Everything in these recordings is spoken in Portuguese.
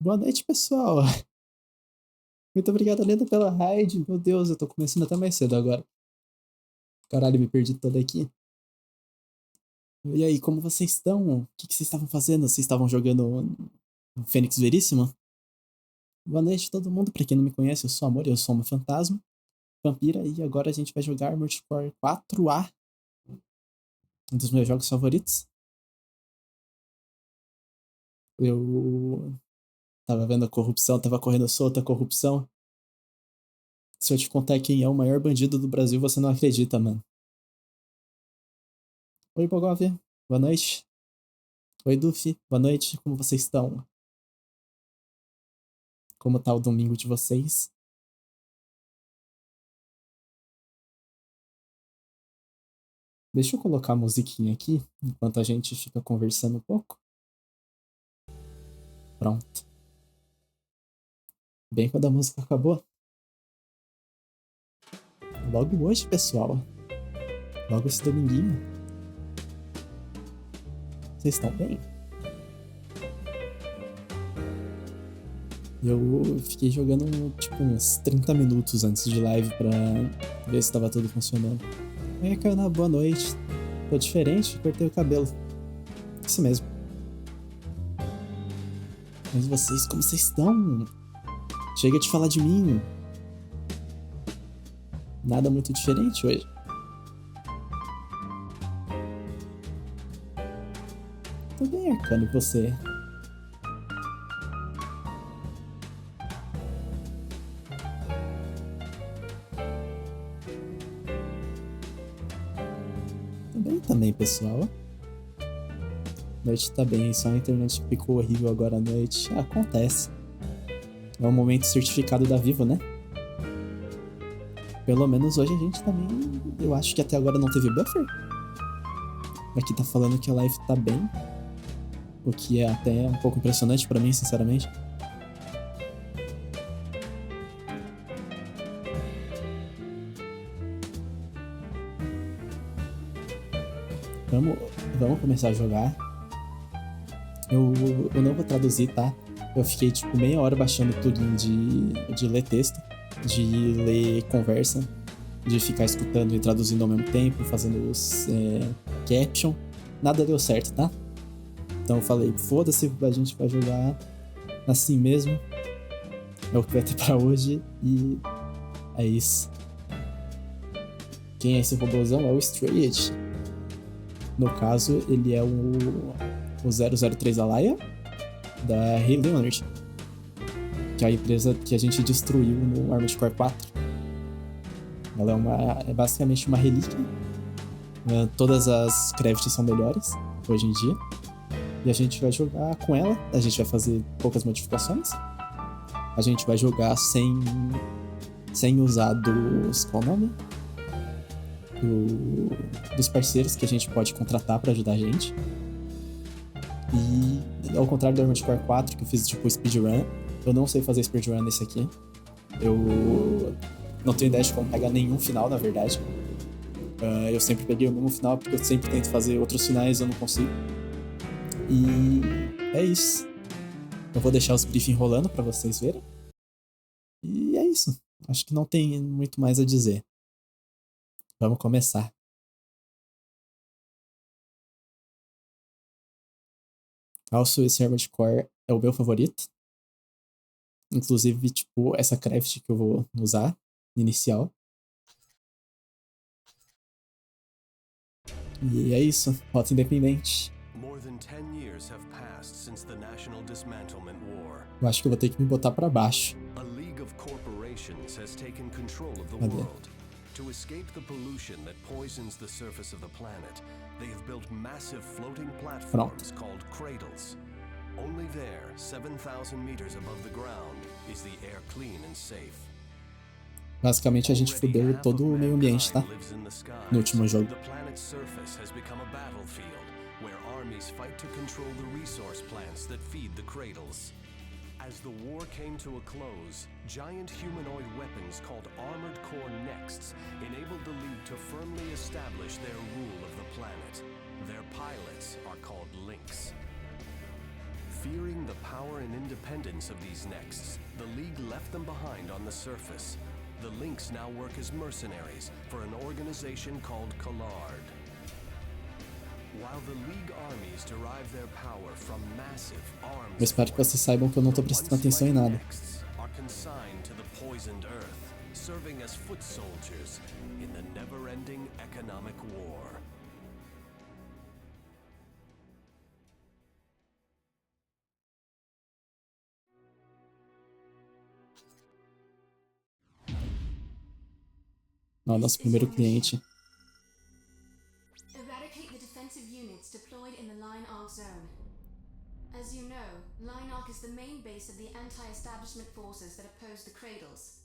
Boa noite, pessoal. Muito obrigado, Leda, pela raid. Meu Deus, eu tô começando até mais cedo agora. Caralho, me perdi todo aqui. E aí, como vocês estão? O que vocês estavam fazendo? Vocês estavam jogando Fênix Veríssimo? Boa noite, todo mundo. Pra quem não me conhece, eu sou Amor, eu sou uma fantasma, vampira, e agora a gente vai jogar Armored Core 4A, um dos meus jogos favoritos. Eu tava vendo a corrupção, tava correndo solta a corrupção. Se eu te contar quem é o maior bandido do Brasil, você não acredita, mano. Oi, Bogov. Boa noite. Oi, Duffy. Boa noite. Como vocês estão? Como tá o domingo de vocês? Deixa eu colocar a musiquinha aqui, enquanto a gente fica conversando um pouco. Pronto. Bem quando a música acabou. Logo hoje, pessoal. Logo esse dominguinho. Vocês estão bem? Eu fiquei jogando tipo uns 30 minutos antes de live pra ver se tava tudo funcionando. Oi, Kana, boa noite. Tô diferente, cortei o cabelo. Isso mesmo. Mas vocês, como vocês estão? Chega de falar de mim. Nada muito diferente hoje. Tô bem, Arcano, e você? Tô bem também, pessoal. Noite tá bem, só a internet ficou horrível agora à noite. Acontece. É um momento certificado da Vivo, né? Pelo menos hoje a gente também. Eu acho que até agora não teve buffer. Aqui tá falando que a live tá bem. O que é até um pouco impressionante pra mim, sinceramente. Vamos, vamos começar a jogar. Eu não vou traduzir, tá? Eu fiquei tipo meia hora baixando o plugin de ler texto, de ler conversa, de ficar escutando e traduzindo ao mesmo tempo, fazendo os caption. Nada deu certo, tá? Então eu falei, foda-se, a gente vai jogar assim mesmo. É o que vai ter pra hoje e é isso. Quem é esse robôzão? É o Strayed. No caso, ele é o 003 Alaya da Hey Leonard, que é a empresa que a gente destruiu no Armored Core 4. Ela é basicamente uma relíquia. Todas as crafts são melhores hoje em dia. E a gente vai jogar com ela. A gente vai fazer poucas modificações. A gente vai jogar sem usar dos... Qual o nome? Dos parceiros que a gente pode contratar pra ajudar a gente. E ao contrário do Armored Core 4, que eu fiz tipo speedrun, eu não sei fazer speedrun nesse aqui. Eu não tenho ideia de como pegar nenhum final, na verdade. Eu sempre peguei o mesmo final, porque eu sempre tento fazer outros finais e eu não consigo. E é isso. Eu vou deixar os briefings rolando pra vocês verem. E é isso. Acho que não tem muito mais a dizer. Vamos começar. Also, esse Armored Core é o meu favorito. Inclusive, tipo, essa craft que eu vou usar, inicial. E é isso. Rota independente. Eu acho que eu vou ter que me botar pra baixo. Cadê? To escape the pollution that poisons the surface of the planet, they have built massive floating platforms called cradles. Only there, 7,000 meters above the ground, is the air clean and safe. Basicamente a gente fudeu todo o meio ambiente, tá? No último jogo. The planet's surface has become a battlefield where armies fight to control the resource plants that feed the cradles. As the war came to a close, giant humanoid weapons called Armored Core Nexts enabled the League to firmly establish their rule of the planet. Their pilots are called Lynx. Fearing the power and independence of these Nexts, the League left them behind on the surface. The Lynx now work as mercenaries for an organization called Collard. While the League armies derive their power from massive arms, Eu espero que vocês saibam que eu não tô prestando atenção em nada. are consigned to the poisoned earth, serving as foot soldiers in the never-ending economic war. Ó, nosso primeiro cliente. Eradicate the defensive units deployed in the Line Arc zone. As you know, Line Arc is the main base of the anti-establishment forces that oppose the Cradles.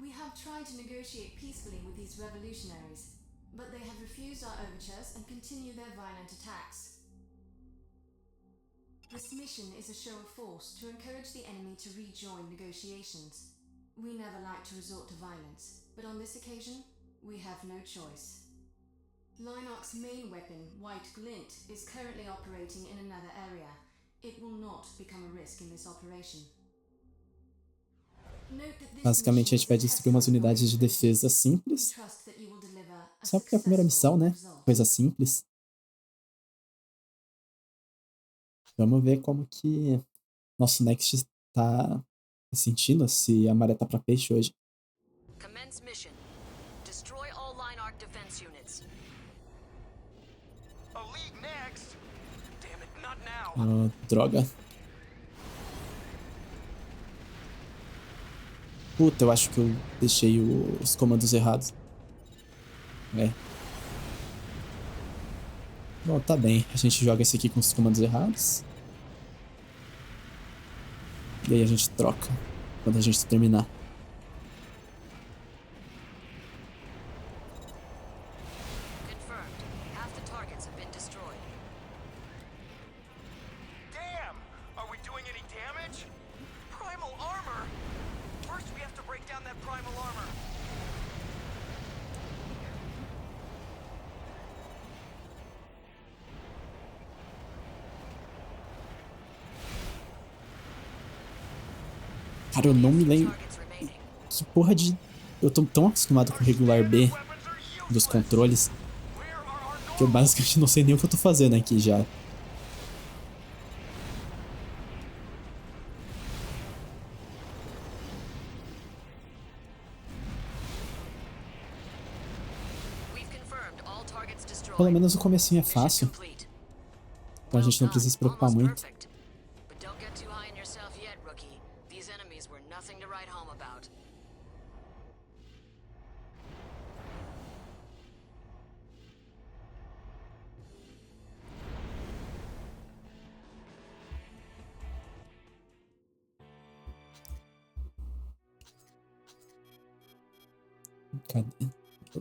We have tried to negotiate peacefully with these revolutionaries, but they have refused our overtures and continue their violent attacks. This mission is a show of force to encourage the enemy to rejoin negotiations. We never like to resort to violence, but on this occasion, we have no choice. Line Arc's main weapon, White Glint, is currently operating in another area. It will not become a risk in this operation. Note that this Basicamente, a gente vai destruir umas unidades de defesa simples. Só porque é a primeira missão, né? Coisa simples. Vamos ver como que nosso Next tá sentindo, se a maré tá pra peixe hoje. Commence mission. Destroy all Line Arc defense units. A League Next? Damn it, not now. Droga. Puta, eu acho que eu deixei os comandos errados. É. Bom, tá bem. A gente joga esse aqui com os comandos errados. E aí a gente troca quando a gente terminar. Confirmed. Half the targets have been destroyed. Damn! Are we doing any damage? Primal armor? First we have to break down that primal armor. Cara, eu não me lembro. Targets remaining. Que porra de... Eu tô tão acostumado com o regular B dos controles que eu basicamente não sei nem o que eu tô fazendo aqui já. We've confirmed all targets destroyed. Pelo menos o comecinho é Mission fácil, complete. então a gente não Well precisa se done. preocupar Almost muito. perfect. But don't get too high on yourself yet, rookie. These enemies were nothing to write home about. Cadê?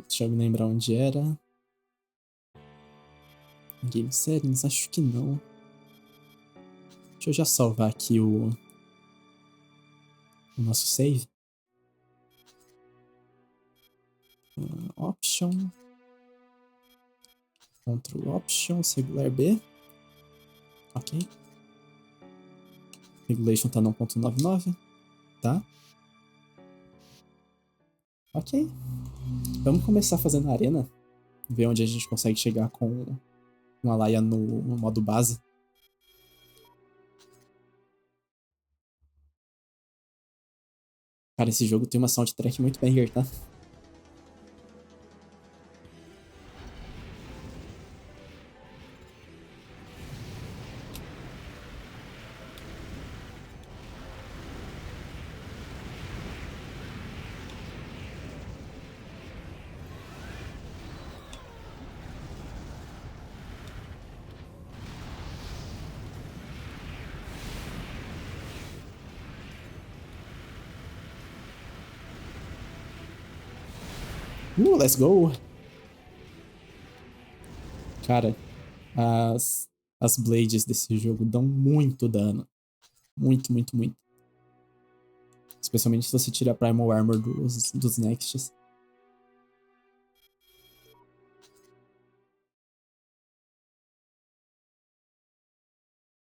Deixa eu me lembrar onde era. Game Settings? Acho que não. Deixa eu já salvar aqui o nosso save. Option. Ctrl Option, Regular B. Ok. Regulation tá no 1.99. Tá. Ok. Vamos começar fazendo a arena. Ver onde a gente consegue chegar com uma laia no modo base. Cara, esse jogo tem uma soundtrack muito banger, tá? Let's go! Cara, as blades desse jogo dão muito dano. Muito, muito, muito. Especialmente se você tira a Primal Armor dos Nexts.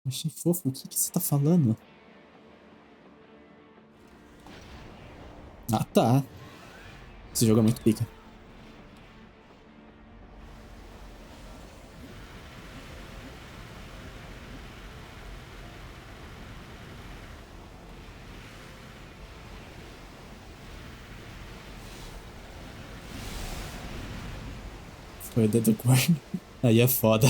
Achei fofo. O que que você tá falando? Ah, tá. Esse jogo é muito pica. Foi o dedo gordo. Aí é foda.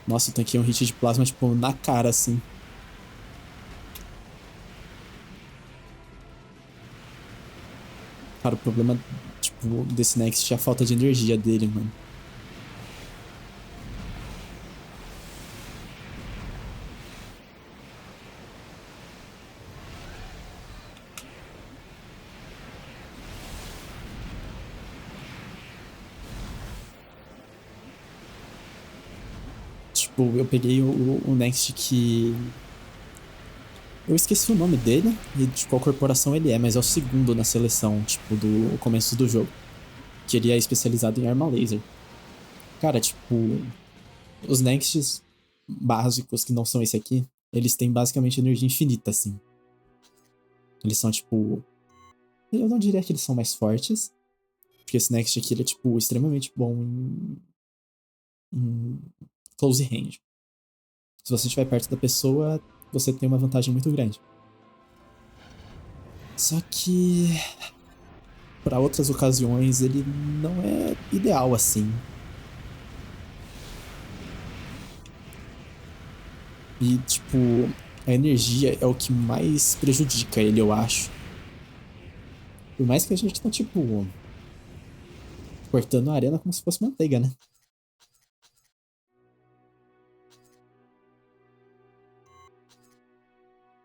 Nossa, eu tanquei um hit de plasma, tipo, na cara, assim. Cara, o problema, tipo, desse Next é a falta de energia dele, mano. Tipo, eu peguei o Next que... Eu esqueci o nome dele e de qual corporação ele é, mas é o segundo na seleção, tipo, do começo do jogo. Que ele é especializado em arma laser. Cara, tipo, os Nexts básicos, que não são esse aqui, eles têm basicamente energia infinita, assim. Eles são, tipo... Eu não diria que eles são mais fortes, porque esse Next aqui, ele é, tipo, extremamente bom em close range. Se você estiver perto da pessoa, você tem uma vantagem muito grande. Só que... para outras ocasiões, ele não é ideal, assim. E, tipo, a energia é o que mais prejudica ele, eu acho. Por mais que a gente tá, tipo, cortando a arena como se fosse manteiga, né?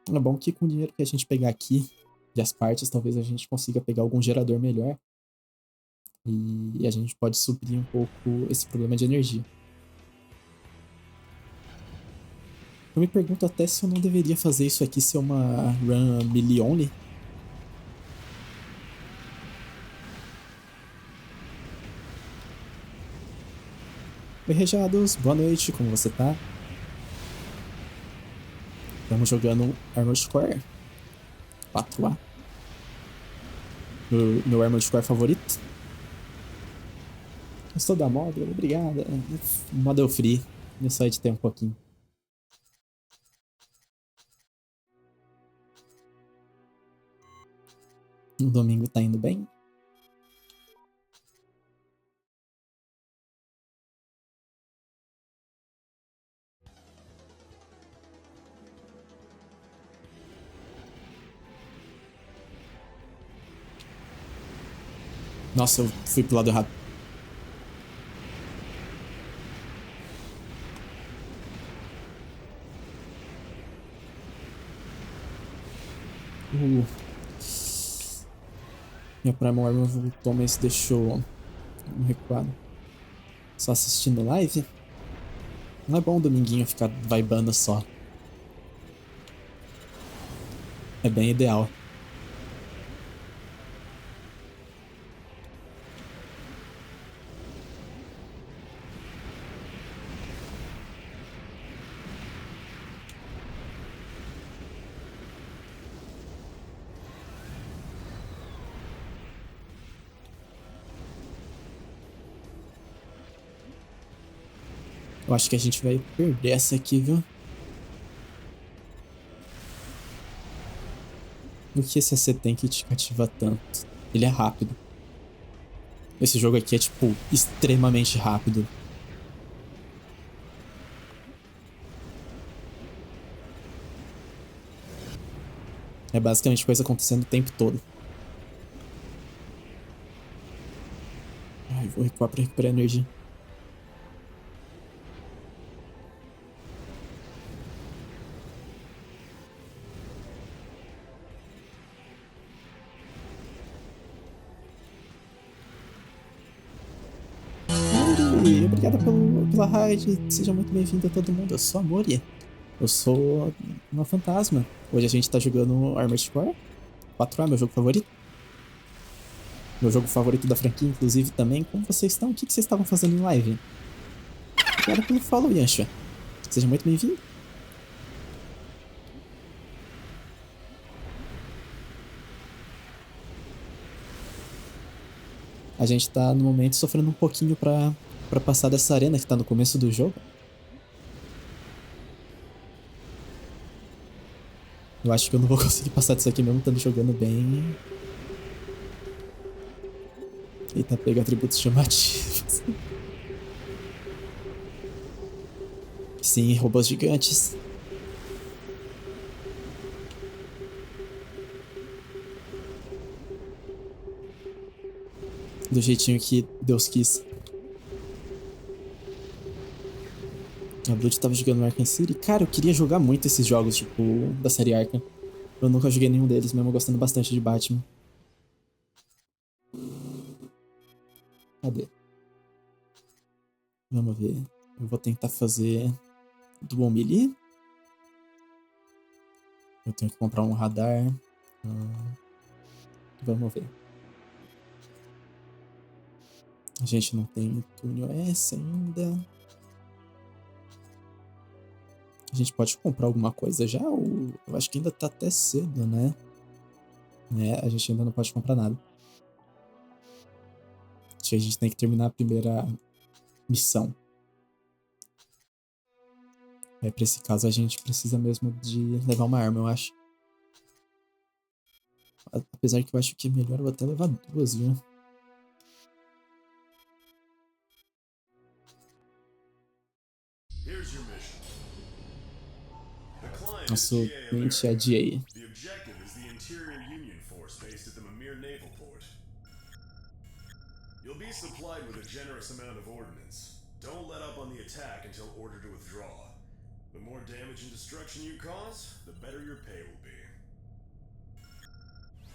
É bom que com o dinheiro que a gente pegar aqui, de as partes, talvez a gente consiga pegar algum gerador melhor. E a gente pode suprir um pouco esse problema de energia. Eu me pergunto até se eu não deveria fazer isso aqui ser uma run melee only. Oi, Rejados, boa noite, como você tá? Estamos jogando Armored Core 4A. Meu Armored Core favorito. Gostou da moda? Obrigada. Model Free. Eu só editei um pouquinho. O domingo tá indo bem? Nossa, eu fui pro lado errado. Minha Primal Armor voltou, mas deixou um recuado. Só assistindo live? Não é bom um dominguinho ficar vibando só. É bem ideal. Eu acho que a gente vai perder essa aqui, viu? O que esse AC tem que te cativa tanto? Ele é rápido. Esse jogo aqui é, tipo, extremamente rápido. É basicamente coisa acontecendo o tempo todo. Ai, vou recuar pra recuperar energia. Mori, obrigada pela raid. Seja muito bem-vindo a todo mundo. Eu sou a Mori. Eu sou uma fantasma. Hoje a gente tá jogando Armored Core 4A, meu jogo favorito. Meu jogo favorito da franquia, inclusive, também. Como vocês estão? O que vocês estavam fazendo em live? Obrigado pelo follow, Yancha. Seja muito bem-vindo. A gente tá, no momento, sofrendo um pouquinho pra passar dessa arena que tá no começo do jogo. Eu acho que eu não vou conseguir passar disso aqui mesmo estando jogando bem. Eita, pega atributos chamativos. Sim, robôs gigantes. Do jeitinho que Deus quis. A Blood tava jogando Arkham City. Cara, eu queria jogar muito esses jogos, tipo, da série Arkham. Eu nunca joguei nenhum deles, mesmo gostando bastante de Batman. Cadê? Vamos ver. Eu vou tentar fazer Dual Melee. Eu tenho que comprar um radar. Vamos ver. A gente não tem túnel S ainda. A gente pode comprar alguma coisa já? Ou eu acho que ainda tá até cedo, né? É, a gente ainda não pode comprar nada. Acho que a gente tem que terminar a primeira missão. Pra esse caso a gente precisa mesmo de levar uma arma, eu acho. Apesar que eu acho que é melhor eu até levar duas, viu? Nosso cliente é a DA. The objective is the Interior Union Force based at the Mimir Naval Port. You'll be supplied with a generous amount of ordnance. Don't let up on the attack until ordered to withdraw. The more damage and destruction you cause, the better your pay will be.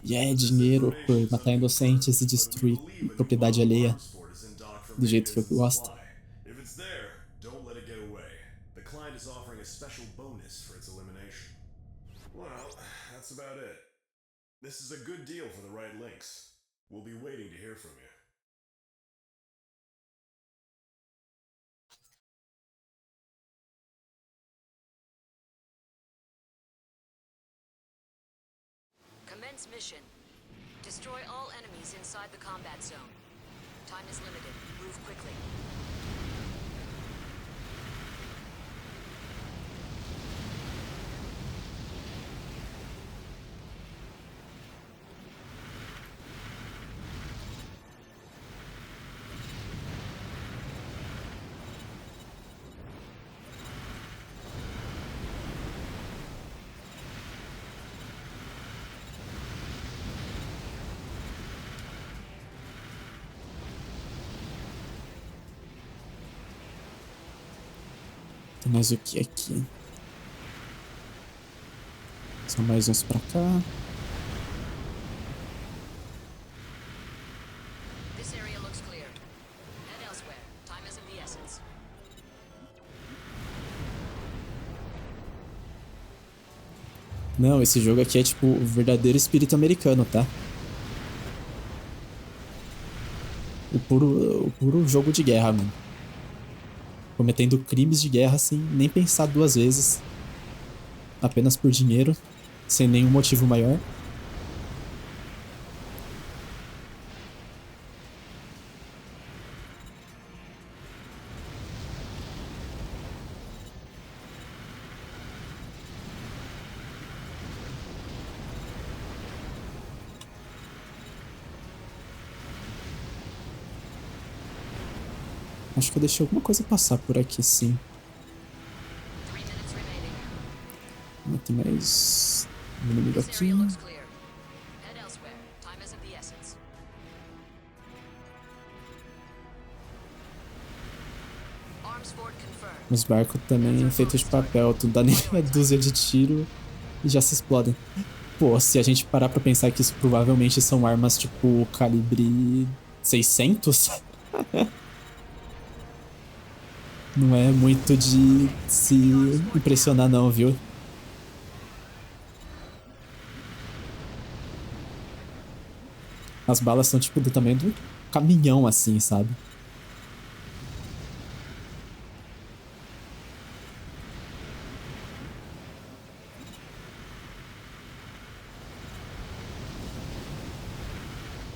E é dinheiro por matar inocentes e destruir propriedade alheia do jeito que eu gosto. If it's there, don't let it get away. The client is offering a special bonus for its elimination. Well, that's about it. This is a good deal for the right links. We'll be waiting to hear from you. Commence mission. Destroy all enemies inside the combat zone. Time is limited. Move quickly. Tem mais o que aqui? São mais uns pra cá. This area looks clear. Head elsewhere. Time is of the essence. Não, esse jogo aqui é tipo o verdadeiro espírito americano, tá? O puro jogo de guerra, mano. Cometendo crimes de guerra sem nem pensar duas vezes. Apenas por dinheiro, sem nenhum motivo maior. Acho que eu deixei alguma coisa passar por aqui, sim. 3 minutes remaining. Não tem mais um inimigo This aqui. area looks clear. Head elsewhere. Time is of the essence. Arms fort confirmed. Os barcos também feitos de papel, tu dá nem meia dúzia de tiro e já se explodem. Pô, se a gente parar pra pensar que isso provavelmente são armas tipo calibre 600... Não é muito de se impressionar não, viu? As balas são tipo do tamanho do caminhão, assim, sabe?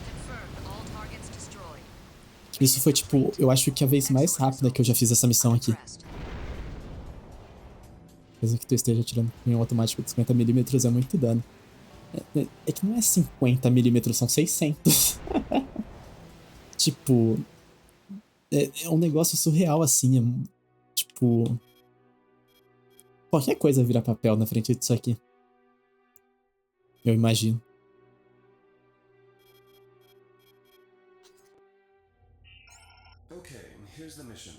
Confirmed. All targets destroyed. Isso foi, tipo, eu acho que a vez mais rápida que eu já fiz essa missão aqui. Crest. Mesmo que tu esteja atirando com um automático de 50mm é muito dano. É que não é 50mm, são 600. Tipo, é um negócio surreal, assim. Tipo, qualquer coisa vira papel na frente disso aqui. Eu imagino. Okay, here's the mission.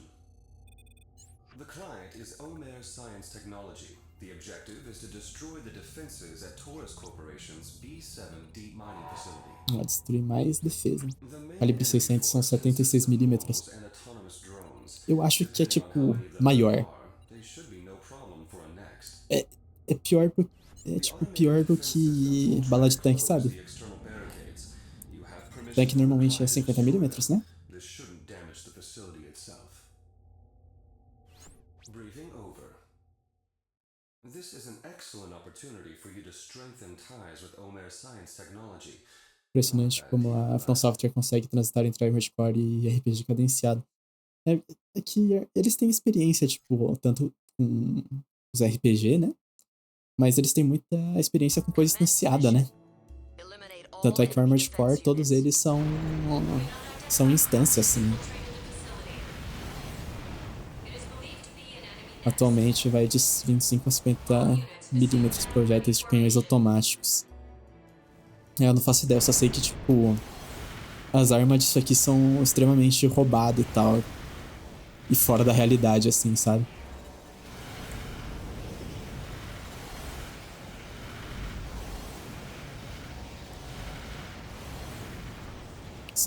The client is Omer Science Technology. The objective is to destroy the defenses at Taurus Corporation's B7 deep mining facility. Destruir mais defesa. The main Calibre 600 são 76mm. and autonomous drones. Eu acho que é, Depending on tipo, how many there maior. are, they should be no problem for a next. É pior do... É, tipo, pior do que bala de tanque, sabe? The external barricades. You have permission Tanque normalmente é from the client to 50mm, né? This shouldn't damage the facility itself. Briefing over. This is an excellent opportunity for you to strengthen ties with Omer Science Technology. Impressionante como a From Software consegue transitar entre hardcore e RPG cadenciado. É que eles têm experiência, tipo, tanto com os RPG, né? Mas eles têm muita experiência com coisa instanciada, né? Eliminate all Tanto é que o enemy Armored Core, defense todos units. eles são instâncias, assim. Atualmente vai de 25 a 50mm projéteis de canhões automáticos. Eu não faço ideia, eu só sei que, tipo, as armas disso aqui são extremamente roubadas e tal. E fora da realidade, assim, sabe?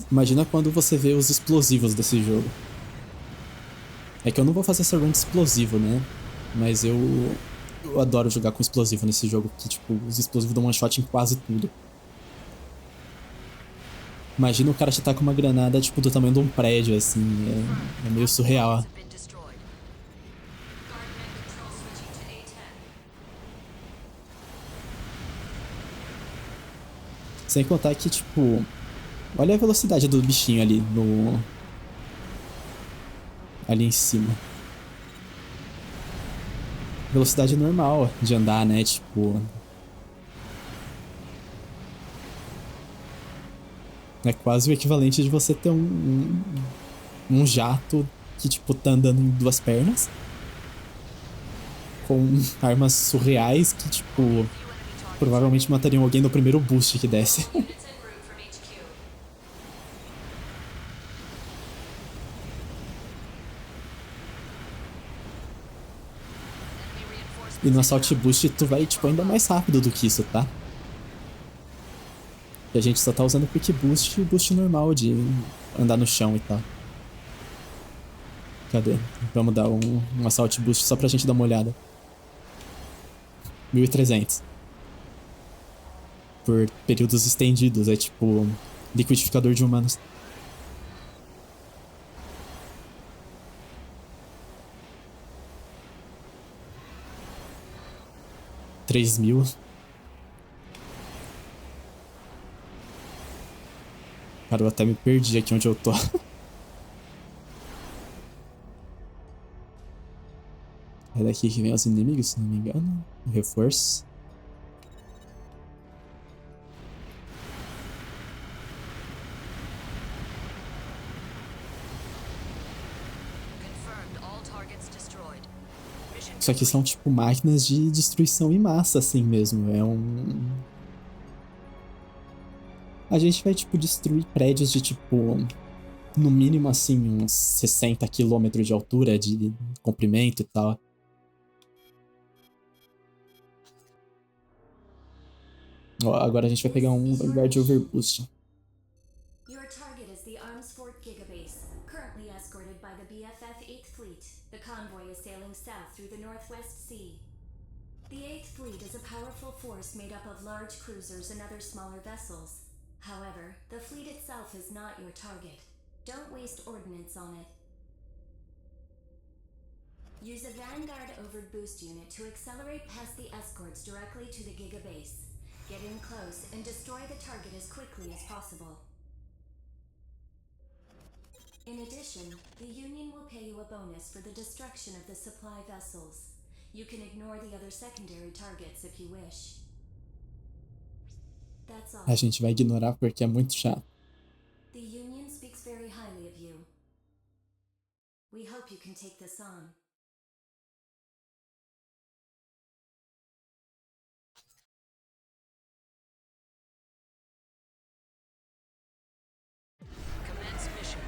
Imagina quando você vê os explosivos desse jogo. É que eu não vou fazer essa run de explosivo, né? Mas eu adoro jogar com explosivo nesse jogo, que, tipo, os explosivos dão one shot em quase tudo. Imagina o cara te tá com uma granada, tipo, do tamanho de um prédio, assim. É meio surreal. Have been destroyed. Guardman control switching to A10. Sem contar que, tipo... Olha a velocidade do bichinho ali no... Ali em cima. Velocidade normal de andar, né? Tipo... É quase o equivalente de você ter um jato que, tipo, tá andando em duas pernas. Com armas surreais que, tipo... Provavelmente matariam alguém no primeiro boost que desce. Units en route from HQ. Enemy reinforcements. E no Assault Boost tu vai, tipo, ainda mais rápido do que isso, tá? E a gente só tá usando Quick Boost e Boost normal de andar no chão e tal. Cadê? Vamos dar um Assault Boost só pra gente dar uma olhada. 1300. Por períodos estendidos, é tipo liquidificador de humanos. $3.000. Cara, eu até me perdi aqui onde eu tô. É daqui que vem os inimigos, se não me engano. O reforço. Confirmed. All targets destroyed. Mission Isso aqui são tipo máquinas de destruição em massa, assim mesmo. É um... A gente vai, tipo, destruir prédios de, tipo... No mínimo, assim, uns 60 km de altura, de comprimento e tal. Ó, agora a gente vai pegar um Vanguard Overboost. Your target is the Arms Fort Giga Gigabase, currently escorted by the BFF 8th Fleet. The convoy is sailing south through the Northwest Sea. The 8th Fleet is a powerful force made up of large cruisers and other smaller vessels. However, the fleet itself is not your target. Don't waste ordnance on it. Use a Vanguard Overboost unit to accelerate past the escorts directly to the Gigabase. Get in close and destroy the target as quickly as possible. In addition, the Union will pay you a bonus for the destruction of the supply vessels. You can ignore the other secondary targets if you wish. That's all. A gente vai ignorar porque é muito chato. The Union speaks very highly of you. We hope you can take this on. Commence mission.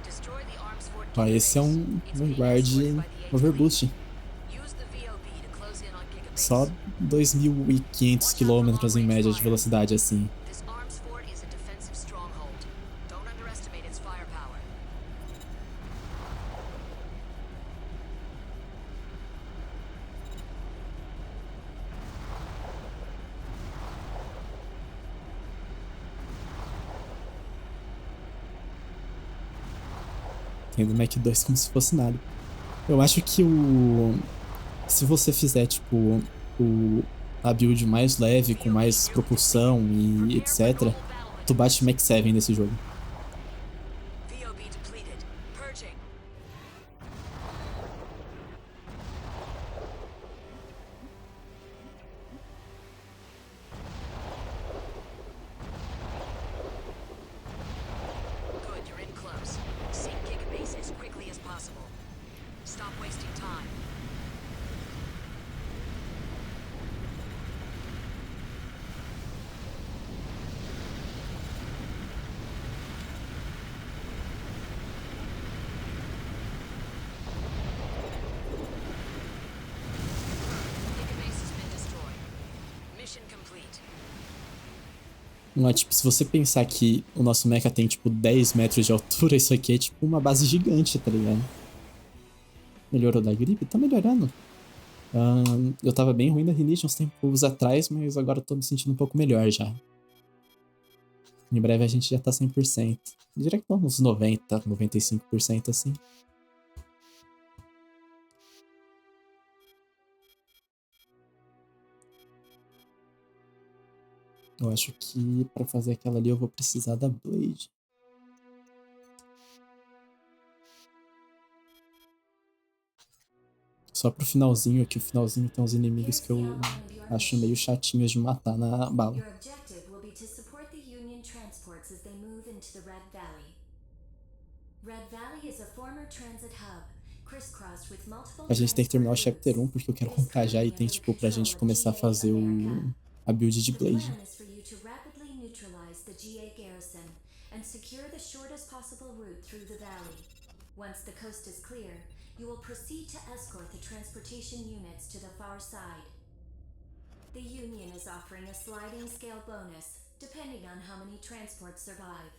Destroy the arms fort. Ó, esse é um Vanguard Overboost. Use the VOB to close in on Gigabase. Só 2.500 km em média de velocidade assim. This arms fort is a defensive stronghold. Don't underestimate its firepower. Tem do Mach 2 como se fosse nada. Eu acho que se você fizer, tipo, a build mais leve, com mais propulsão e etc., tu bate Mach 7 nesse jogo. VOB depleted. Purging. Good, you're in close. Seek Gigabase as quickly as possible. Stop wasting time. Gigabase has been destroyed. Mission complete. Não é, tipo, se você pensar que o nosso mecha tem, tipo, 10 metros de altura, isso aqui é, tipo, uma base gigante, tá ligado? Melhorou da gripe? Tá melhorando. Eu tava bem ruim da rinite uns tempos atrás, mas agora eu tô me sentindo um pouco melhor já. Em breve a gente já tá 100%. Eu diria que tá uns 90, 95% assim. Eu acho que pra fazer aquela ali eu vou precisar da Blade. Só pro finalzinho, que o finalzinho tem uns inimigos que eu acho meio chatinhos de matar na bala. Your objective will be to support the Union transports as they move into the Red Valley. Red Valley is a former transit hub, crisscrossed with multiple. A gente tem que terminar o Chapter 1 porque eu quero comprar já item, tipo, pra gente começar a fazer a build de The Blade. plan is for you to rapidly neutralize the GA garrison and secure the shortest possible route through the valley. Once the coast is clear, you will proceed to escort the transportation units to the far side. The Union is offering a sliding scale bonus, depending on how many transports survive.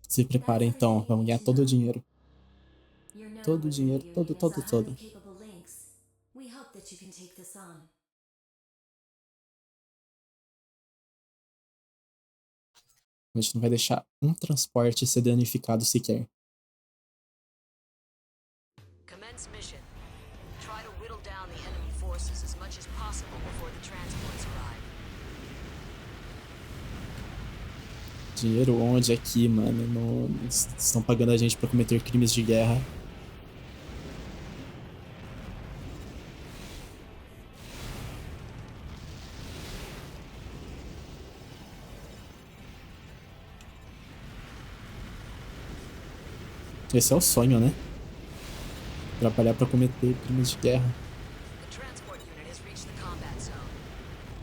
Se prepara então, vamos ganhar todo o dinheiro. You're known Todo o within the dinheiro, Union todo. as a highly capable Lynx. We hope that you can take this on. A gente não vai deixar um transporte ser danificado sequer. Commence mission. Try to whittle down the enemy forces as much as possible before the transports arrive. Dinheiro onde aqui, mano? Não, estão pagando a gente pra cometer crimes de guerra. Esse é o sonho, né? Trabalhar pra cometer crimes de guerra. The transport unit has reached the combat zone.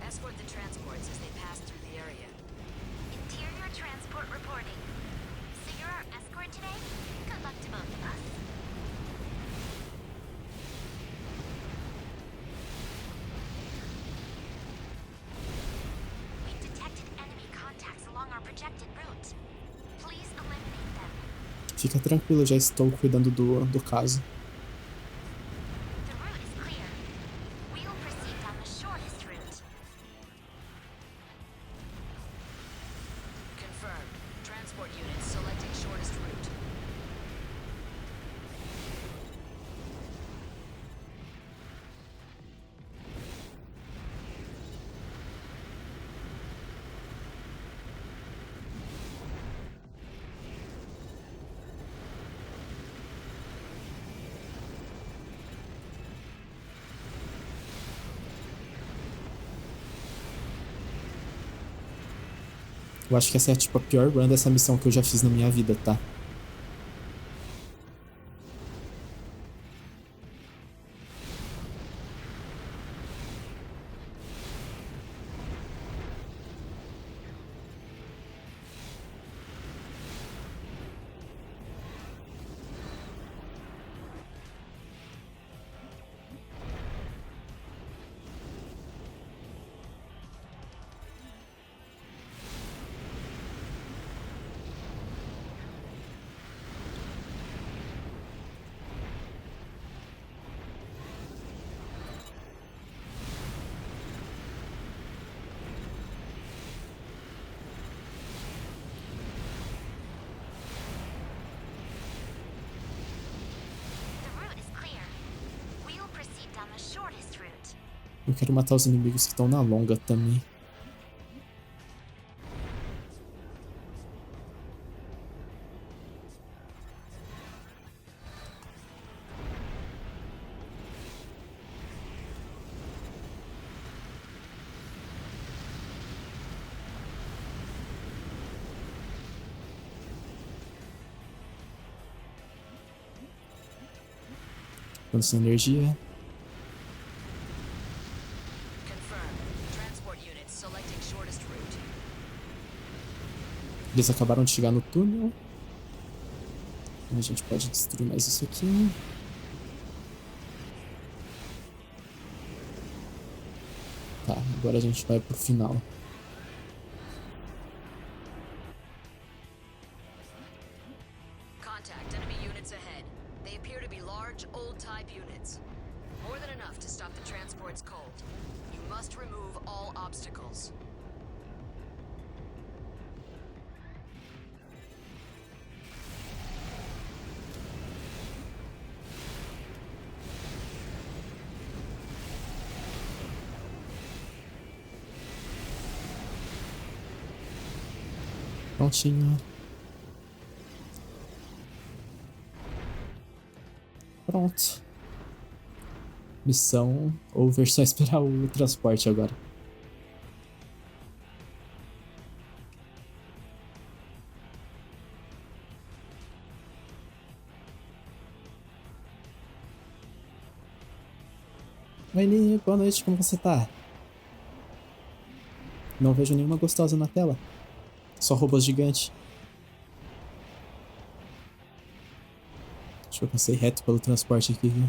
Escort the transports as they pass through the area. Interior transport reporting. So you're our escort today? Good luck to both of us. We've detected enemy contacts along our projected route. Please eliminate them. Fica tranquilo, eu já estou cuidando do caso. The route is clear. We'll proceed down the shortest route. Confirmed. Transport units selecting shortest route. Eu acho que essa é tipo a pior run dessa missão que eu já fiz na minha vida, tá? The route is clear. We'll proceed down the shortest route. Eu quero matar os inimigos que estão na longa também. Ficando sem energia. Confirmed. Transport units selecting shortest route. Eles acabaram de chegar no túnel. A gente pode destruir mais isso aqui. Tá, agora a gente vai pro final. Contact enemy units ahead. They appear to be large, old-type units. More than enough to stop the transport's cold. You must remove all obstacles. Prontinho. Pronto. Missão over, só esperar o transporte agora. Oi, Nini, boa noite, como você tá? Não vejo nenhuma gostosa na tela. Só robôs gigantes. Deixa eu passar reto pelo transporte aqui, viu?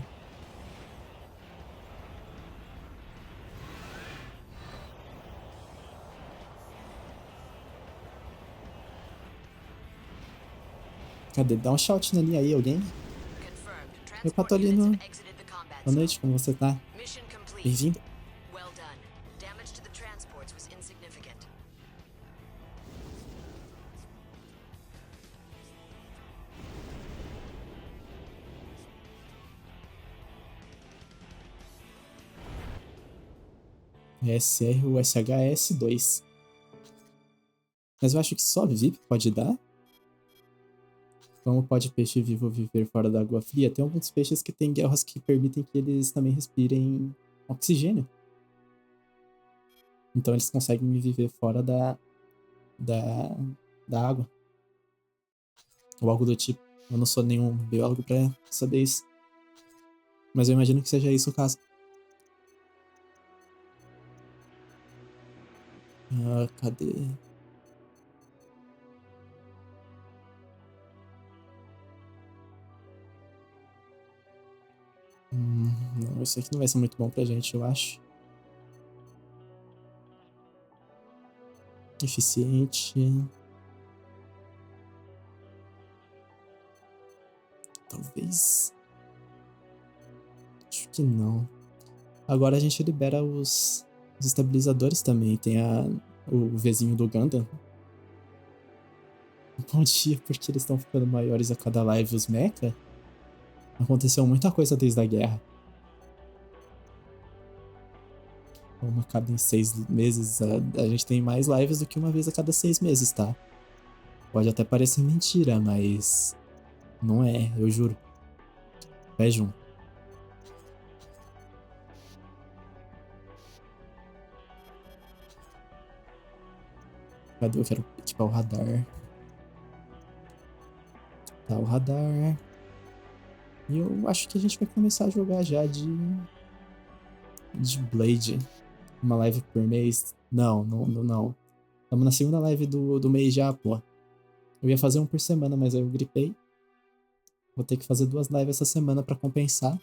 Cadê? Dá um shout na linha aí, alguém? Confirmed. Eu Transport Patolino. units have exited the combat Boa zone. noite, como você tá? Mission complete. Bem-vindo. Well done. Damage to the transports was insignificant. SR ou SHS2. Mas eu acho que só VIP pode dar. Como pode peixe vivo viver fora da água fria? Tem alguns peixes que têm guerras que permitem que eles também respirem oxigênio. Então eles conseguem viver fora da, da água. Ou algo do tipo. Eu não sou nenhum biólogo pra saber isso. Mas eu imagino que seja isso o caso. Ah, cadê? Não, isso aqui não vai ser muito bom pra gente, eu acho. Eficiente. Talvez. Acho que não. Agora a gente libera os estabilizadores também. Tem o Vzinho do Gundam. Bom dia, porque eles estão ficando maiores a cada live. Os mecha. Aconteceu muita coisa desde a guerra. Uma a cada 6 meses. A gente tem mais lives do que uma vez a cada 6 meses, tá? Pode até parecer mentira, mas não é, eu juro. Pé junto. Cadê? Eu quero equipar o radar. Tá, o radar. E eu acho que a gente vai começar a jogar já de Blade. Uma live por mês. Não. Estamos na segunda live do mês já, pô. Eu ia fazer um por semana, mas aí eu gripei. Vou ter que fazer 2 lives essa semana pra compensar.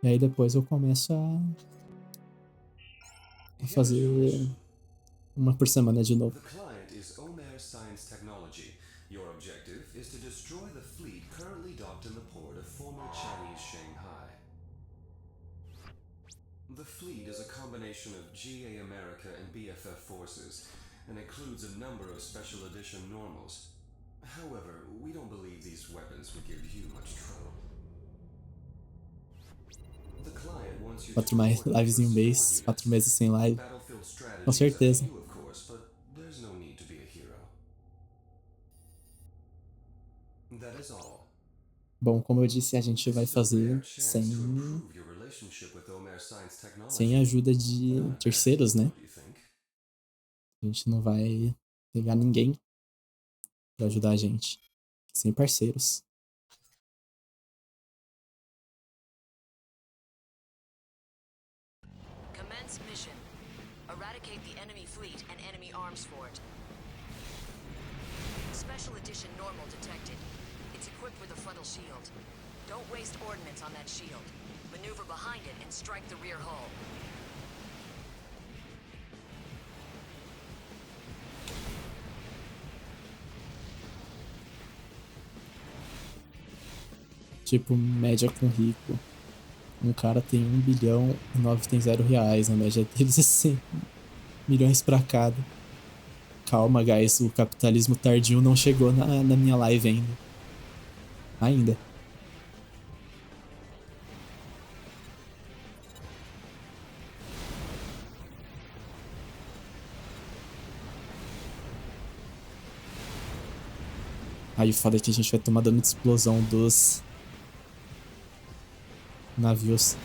E aí depois eu começo a fazer uma por semana de novo. The client is Omer Science Technology. Your objective is to destroy the fleet currently docked in the port of former Chinese Shanghai. The fleet is a combination of GA America and BFF forces, and includes a number of special edition normals. However, we don't believe these weapons would give you much trouble. The client wants you 4 mais lives em um mês, 4 meses sem live. Battlefield strategy Com certeza. is up to you, of course, but there's no need to be a hero. That is all. Bom, como eu disse, a gente vai fazer sem ajuda de terceiros, né? A gente não vai pegar ninguém pra ajudar a gente. Sem parceiros. Commence mission. Eradicate the enemy fleet and enemy arms fort. Special edition normal detected. It's equipped with a frontal shield. Don't waste ordnance on that shield. Maneuver behind it and strike the rear hull. Tipo, média com rico. Um cara tem 1 bilhão e 9 tem 0 reais. A média deles é 100 milhões pra cada. Calma, guys. O capitalismo tardio não chegou na minha live ainda. Ainda. Aí o foda é que a gente vai tomar dano de explosão dos navios.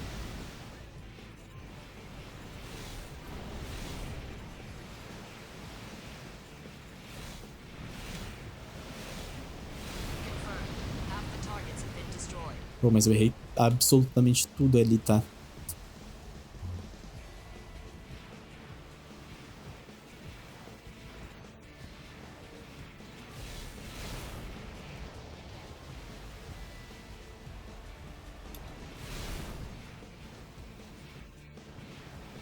Pô, mas eu errei absolutamente tudo ali, tá?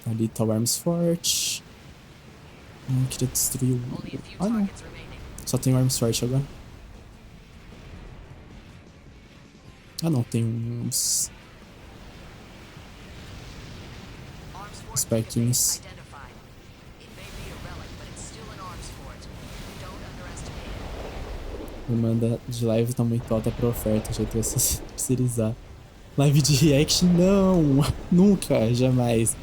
Ali tá o Arms Forte. Eu queria destruir o... Ah, não. Só tem o Arms Forte agora. Ah, não. Tem uns... Sparkings. Demanda de live tá muito alta pra oferta. Já tô terceirizar. Live de react? Não! Nunca! Jamais!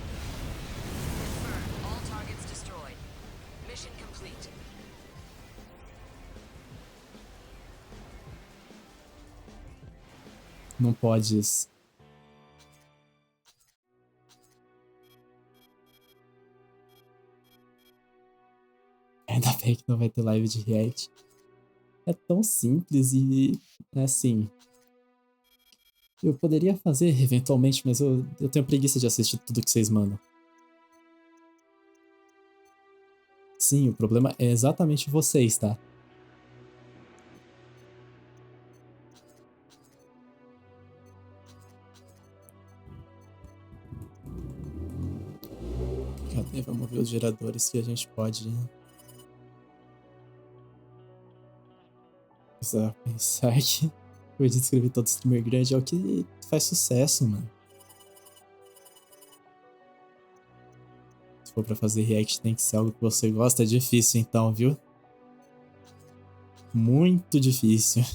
Não pode isso. Ainda bem que não vai ter live de react. É tão simples e... assim... Eu poderia fazer eventualmente, mas eu tenho preguiça de assistir tudo que vocês mandam. Sim, o problema é exatamente vocês, tá? Cadê? Vamos ver os geradores que a gente pode... Nossa, pensar que eu ia descrever todo streamer grande é o que faz sucesso, mano. Se for pra fazer react, tem que ser algo que você gosta. É difícil então, viu? Muito difícil.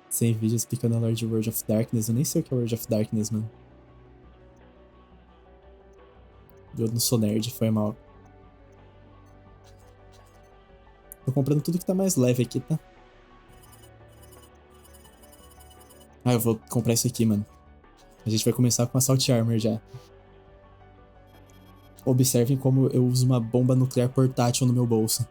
Sem vídeo explicando a lore de World of Darkness. Eu nem sei o que é World of Darkness, mano. Eu não sou nerd, foi mal. Tô comprando tudo que tá mais leve aqui, tá? Ah, eu vou comprar isso aqui, mano. A gente vai começar com Assault Armor já. Observem como eu uso uma bomba nuclear portátil no meu bolso.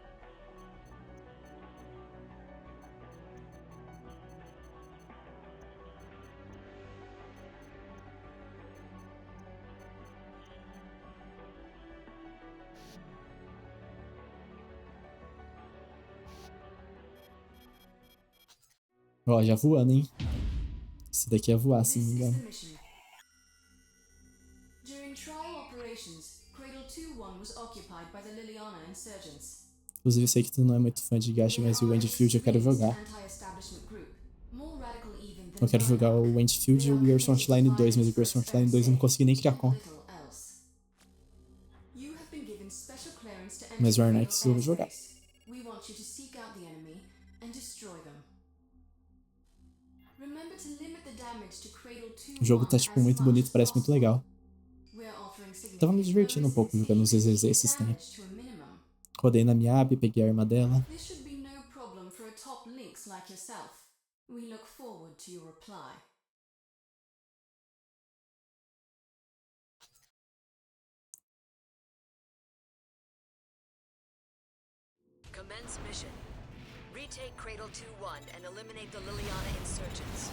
Ó, já voando, hein? Esse daqui é voar, se não me engano. During trial operations, Cradle 2-1 was occupied by the Liliana insurgents. Inclusive, eu sei que tu não é muito fã de Gacha, mas o Windfield eu quero jogar. Eu quero jogar o Windfield e o Gears Frontline 2, mas o Gears Frontline 2 eu não consegui nem criar conta. Mas o Arnex eu vou jogar. O jogo tá, tipo, muito bonito, parece muito legal. Tava me divertindo um pouco jogando os ZZZ esses tempos. Rodei na Miab, peguei a arma dela. Commence mission. Retake Cradle 2-1 and eliminate the Liliana insurgents.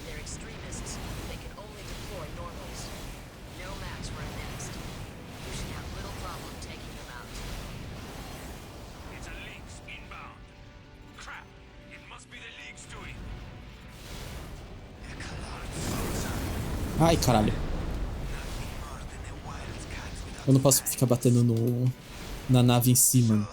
They're extremists. They can only deploy normals. No match for a next. You should have little problem taking them out. It's a Lynx inbound. Crap! It must be the Lynx doing. Ai, caralho. Eu não posso ficar batendo na nave em cima.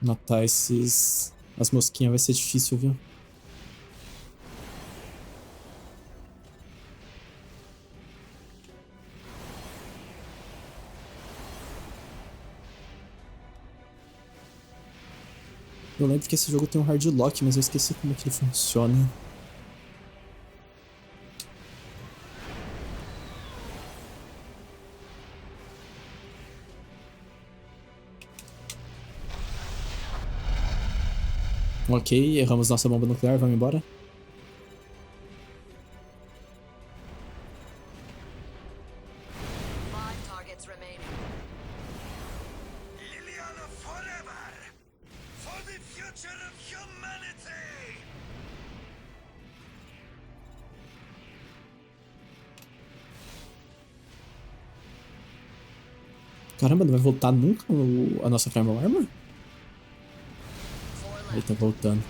Matar as mosquinhas vai ser difícil, viu? Eu lembro que esse jogo tem um hard lock, mas eu esqueci como é que ele funciona. Ok, erramos nossa bomba nuclear, vamos embora. Liliana forever! For the future of humanity! Caramba, não vai voltar nunca a nossa Primal Armor? Aí tá voltando.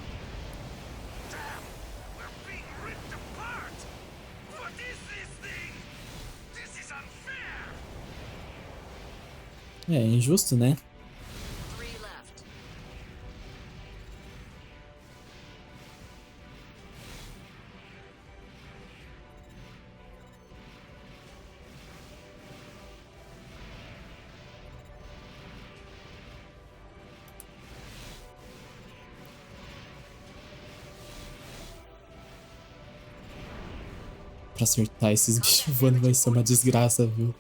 É injusto, né? Pra acertar esses bichos voando vai ser uma desgraça, viu?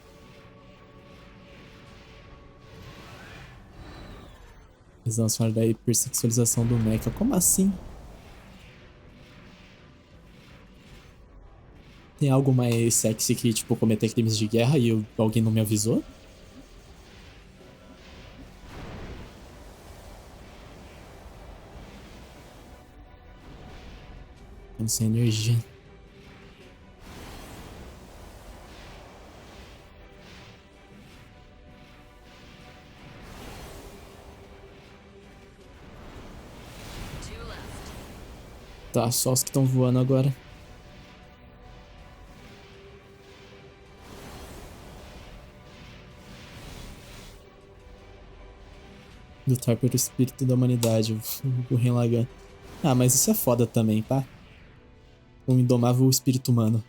Eles vão falar da hipersexualização do mecha. Como assim? Tem algo mais sexy que, tipo, cometer crimes de guerra e alguém não me avisou? ficando sem energia. Tá, só os que estão voando agora. Lutar pelo espírito da humanidade, o Gurren Lagann. Ah, mas isso é foda também, tá? O indomável espírito humano.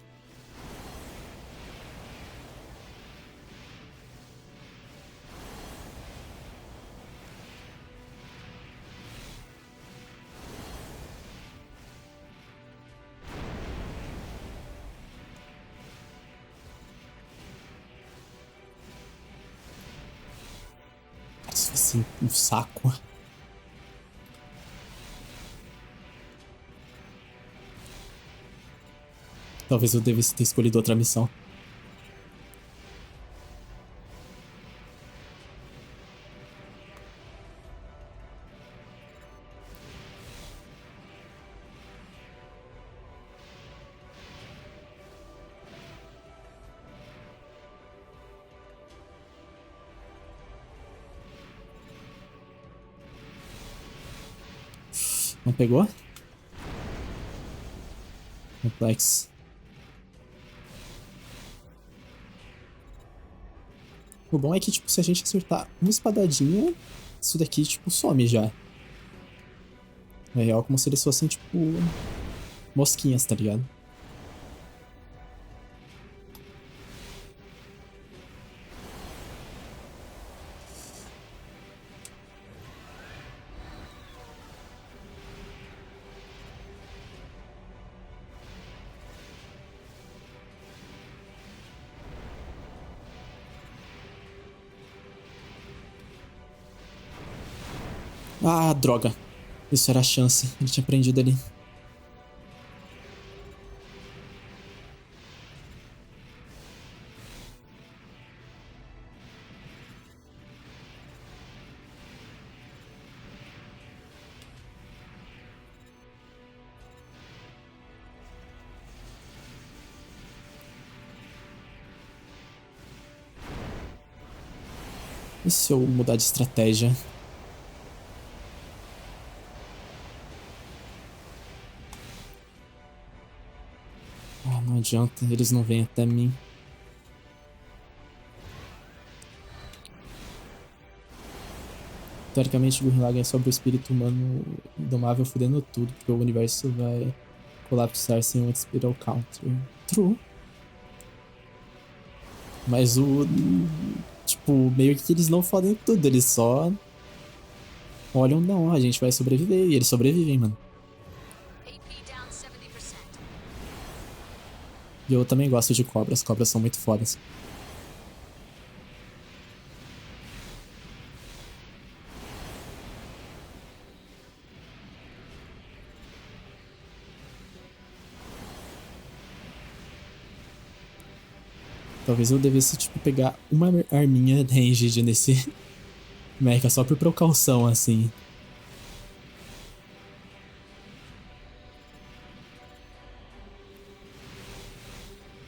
Assim, um saco. Talvez eu devesse ter escolhido outra missão. Não pegou? Complexo. O bom é que, tipo, se a gente acertar uma espadadinha, isso daqui, tipo, some já. É real como se eles fossem, tipo, mosquinhas, tá ligado? Ah, droga. Isso era a chance. Ele tinha prendido ali. E se eu mudar de estratégia? Ah, não adianta, eles não vêm até mim. Teoricamente, o Gurren Lagann é sobre o espírito humano indomável fudendo tudo, porque o universo vai colapsar sem um Spiral Counter. True. Mas o... Tipo, meio que eles não fodem tudo, eles só... olham, não, a gente vai sobreviver, e eles sobrevivem, mano. E eu também gosto de cobras, cobras são muito fodas. Talvez eu devesse, tipo, pegar uma arminha ranged nesse mecha, só por precaução, assim.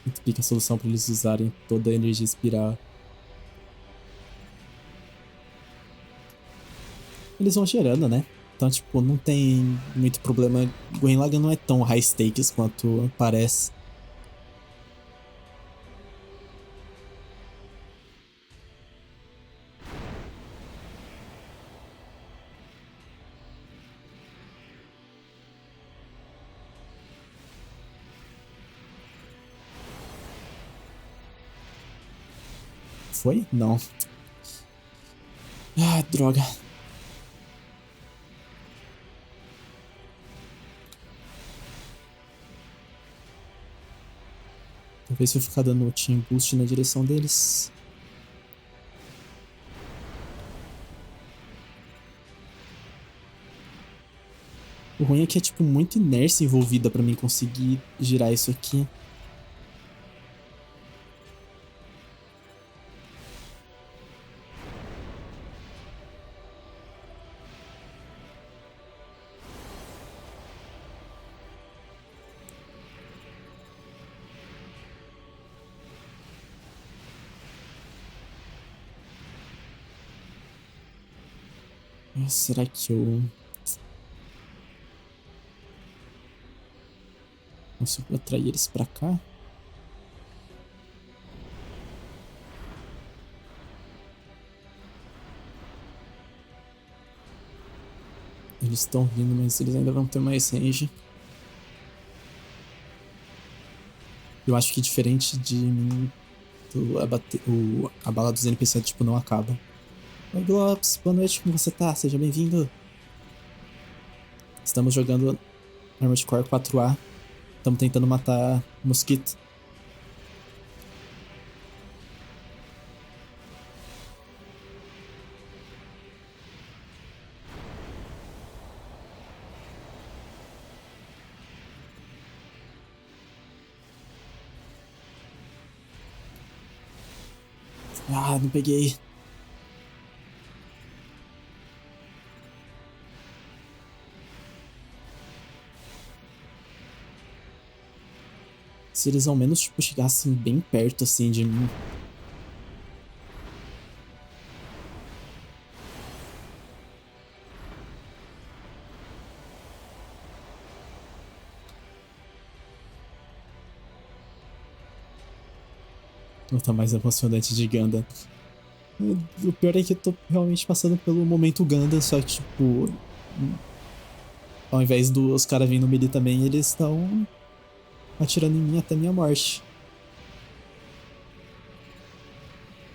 Muito pica a solução pra eles usarem toda a energia espiral. Eles vão gerando, né? Então, tipo, não tem muito problema. Gurren Lagann não é tão high stakes quanto parece. Foi? Não. Ah, droga. Talvez se eu ficar dando team boost na direção deles. O ruim é que é tipo muita inércia envolvida pra mim conseguir girar isso aqui. Será que eu consigo atrair eles pra cá? Eles estão vindo, mas eles ainda vão ter mais range. Eu acho que diferente de mim, a bala dos NPC tipo, não acaba. Oi, Glops, boa noite, como você tá? Seja bem-vindo. Estamos jogando Armored Core 4A. Estamos tentando matar mosquito. Ah, não peguei. Se eles ao menos, tipo, chegassem bem perto, assim, de mim. Não tá mais emocionante de Gundam. O pior é que eu tô realmente passando pelo momento Gundam, só que, tipo... Ao invés dos caras vindo no melee também, eles estão atirando em mim até minha morte.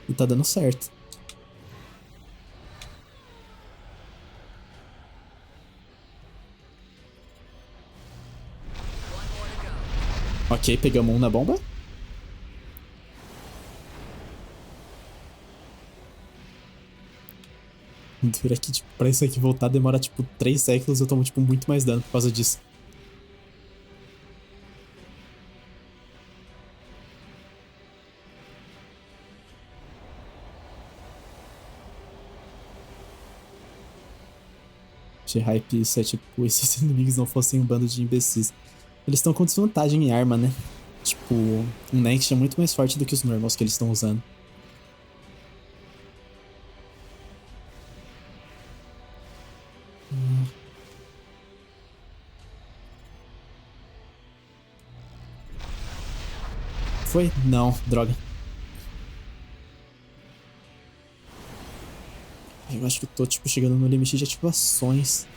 E tá dando certo. Ok, pegamos um na bomba. Dura que, tipo, pra isso aqui voltar demora, tipo, 3 séculos e eu tomo, tipo, muito mais dano por causa disso. Achei hype isso é, tipo, e se os inimigos não fossem um bando de imbecis. Eles estão com desvantagem em arma, né? Tipo, um Next é muito mais forte do que os normals que eles estão usando. Foi? Não, droga. Eu acho que eu tô, tipo, chegando no limite de ativações.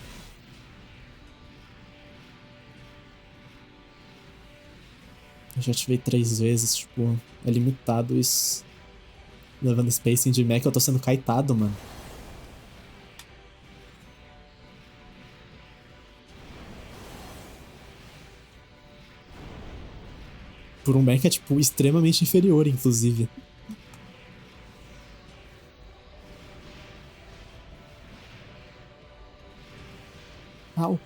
Eu já ativei 3 vezes, tipo, é limitado isso. Levando spacing de mech, eu tô sendo kaitado, mano. Por um mech é, tipo, extremamente inferior, inclusive. Au.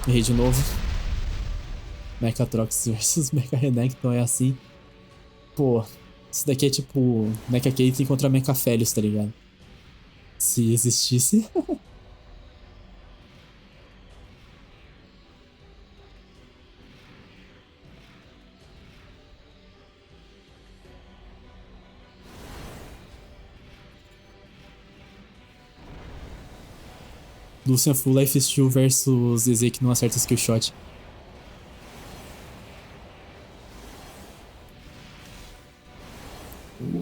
Errei de novo. Mechatrox versus Mecha Renekton é assim. Pô, isso daqui é tipo Mecha Caitlyn contra Mecha Felios, tá ligado? Se existisse. Lucian Full Life Steal versus Zeze que não acerta skill shot.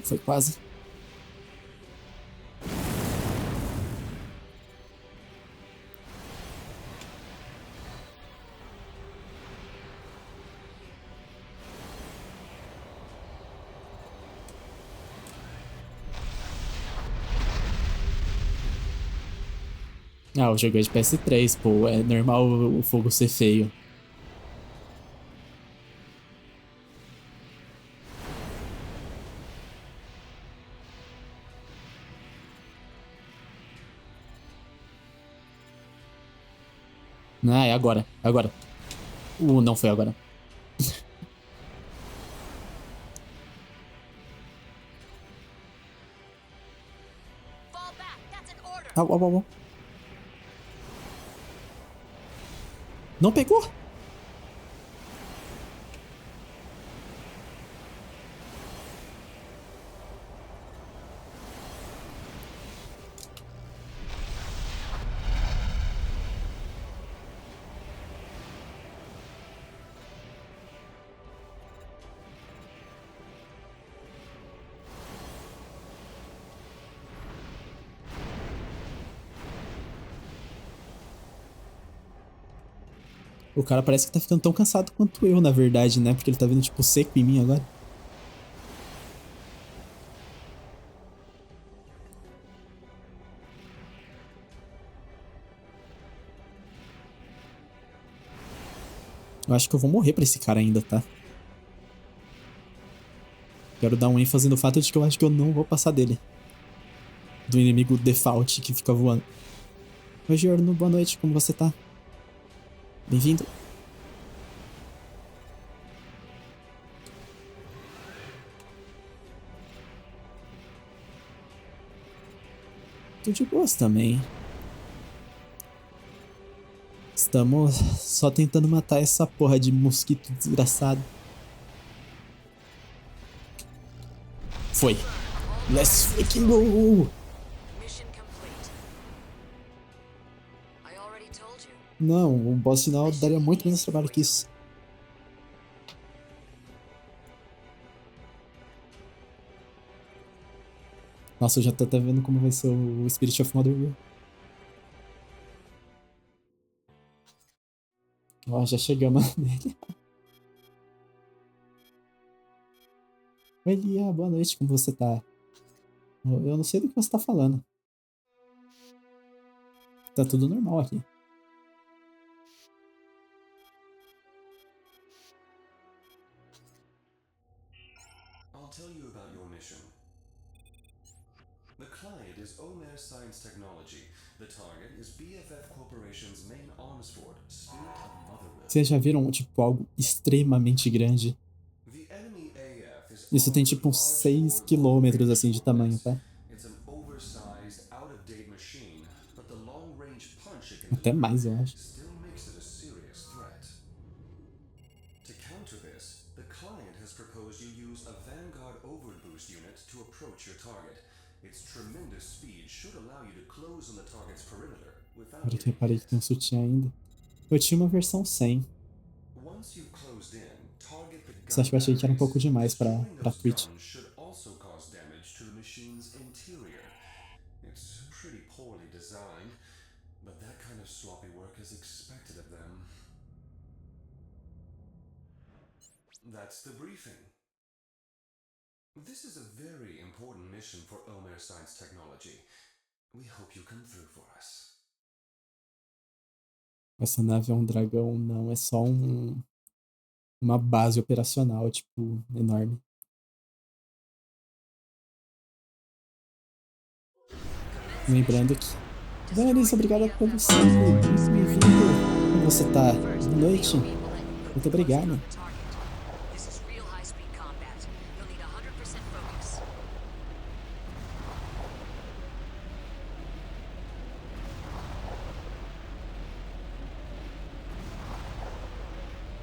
Foi quase. Ah, eu joguei de PS3, pô. É normal o fogo ser feio. Ah, é agora. É agora. Não foi agora. Au, au, au, au. Não pegou? O cara parece que tá ficando tão cansado quanto eu, na verdade, né? Porque ele tá vindo, tipo, seco em mim agora. Eu acho que eu vou morrer pra esse cara ainda, tá? Quero dar um ênfase no fato de que eu acho que eu não vou passar dele. Do inimigo default que fica voando. Oi, Giorno, boa noite, como você tá? Bem-vindo. Tô de boas também. Estamos só tentando matar essa porra de mosquito desgraçado. Foi. Let's freaking go! Mission complete. I already told you. Não, o boss final daria muito menos trabalho que isso. Nossa, eu já tô até vendo como vai ser o Spirit of Motherwell. Ó, já chegamos nele. Oi, Lia, boa noite, como você tá? Eu não sei do que você tá falando. Tá tudo normal aqui. I'll tell you about your mission. The client is Omer Science Technology. The target is BFF Corporation's main arms fort, Spirit of Motherwell. Vocês já viram, tipo, algo extremamente grande? The enemy AF is Isso tem, tipo, uns 6 quilômetros, assim, de tamanho, tá? It's an oversized, out-of-date machine, but the long-range punch it can Até mais, eu acho. still makes it a serious threat. To counter this, the client has proposed you use a Vanguard Overboost unit to approach your target. Its tremendous speed should allow you to close on the target's perimeter without Agora que getting reparei que tem um sutiã ainda. Eu tinha uma versão 100. Once you've closed in, target the gun Só que eu achei que era um pouco batteries. demais pra Destroying those Twitch. guns should also cause damage to the machine's interior. It's pretty poorly designed, but that kind of sloppy work is expected of them. That's the briefing. This is a very important mission for Omer Science Technology. We hope you come through for us. Essa nave é um dragão, não. É só uma base operacional, tipo, enorme. Lembrando que... Danis, obrigada pelo sub. Muito bem-vindo. Como você tá? Boa noite. Muito obrigado. This is real high-speed combat. You'll need 100% focus.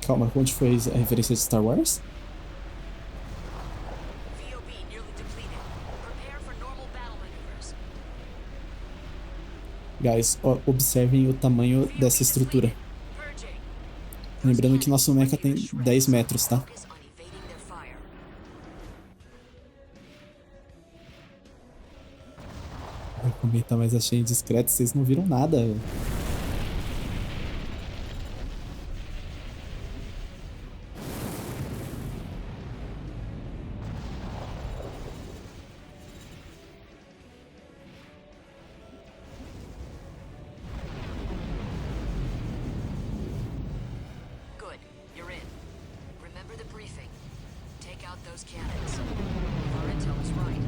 Calma, onde foi a referência de Star Wars? VOB nearly depleted. Prepare for normal battle maneuvers. Guys, ó, observem o tamanho dessa estrutura. Purging. Lembrando que nosso mecha tem 10 metros, tá? Focus on evading their fire. Vou comentar, mas achei indiscreto, vocês não viram nada. Good. You're in. Remember the briefing. Take out those cannons. If our intel is right.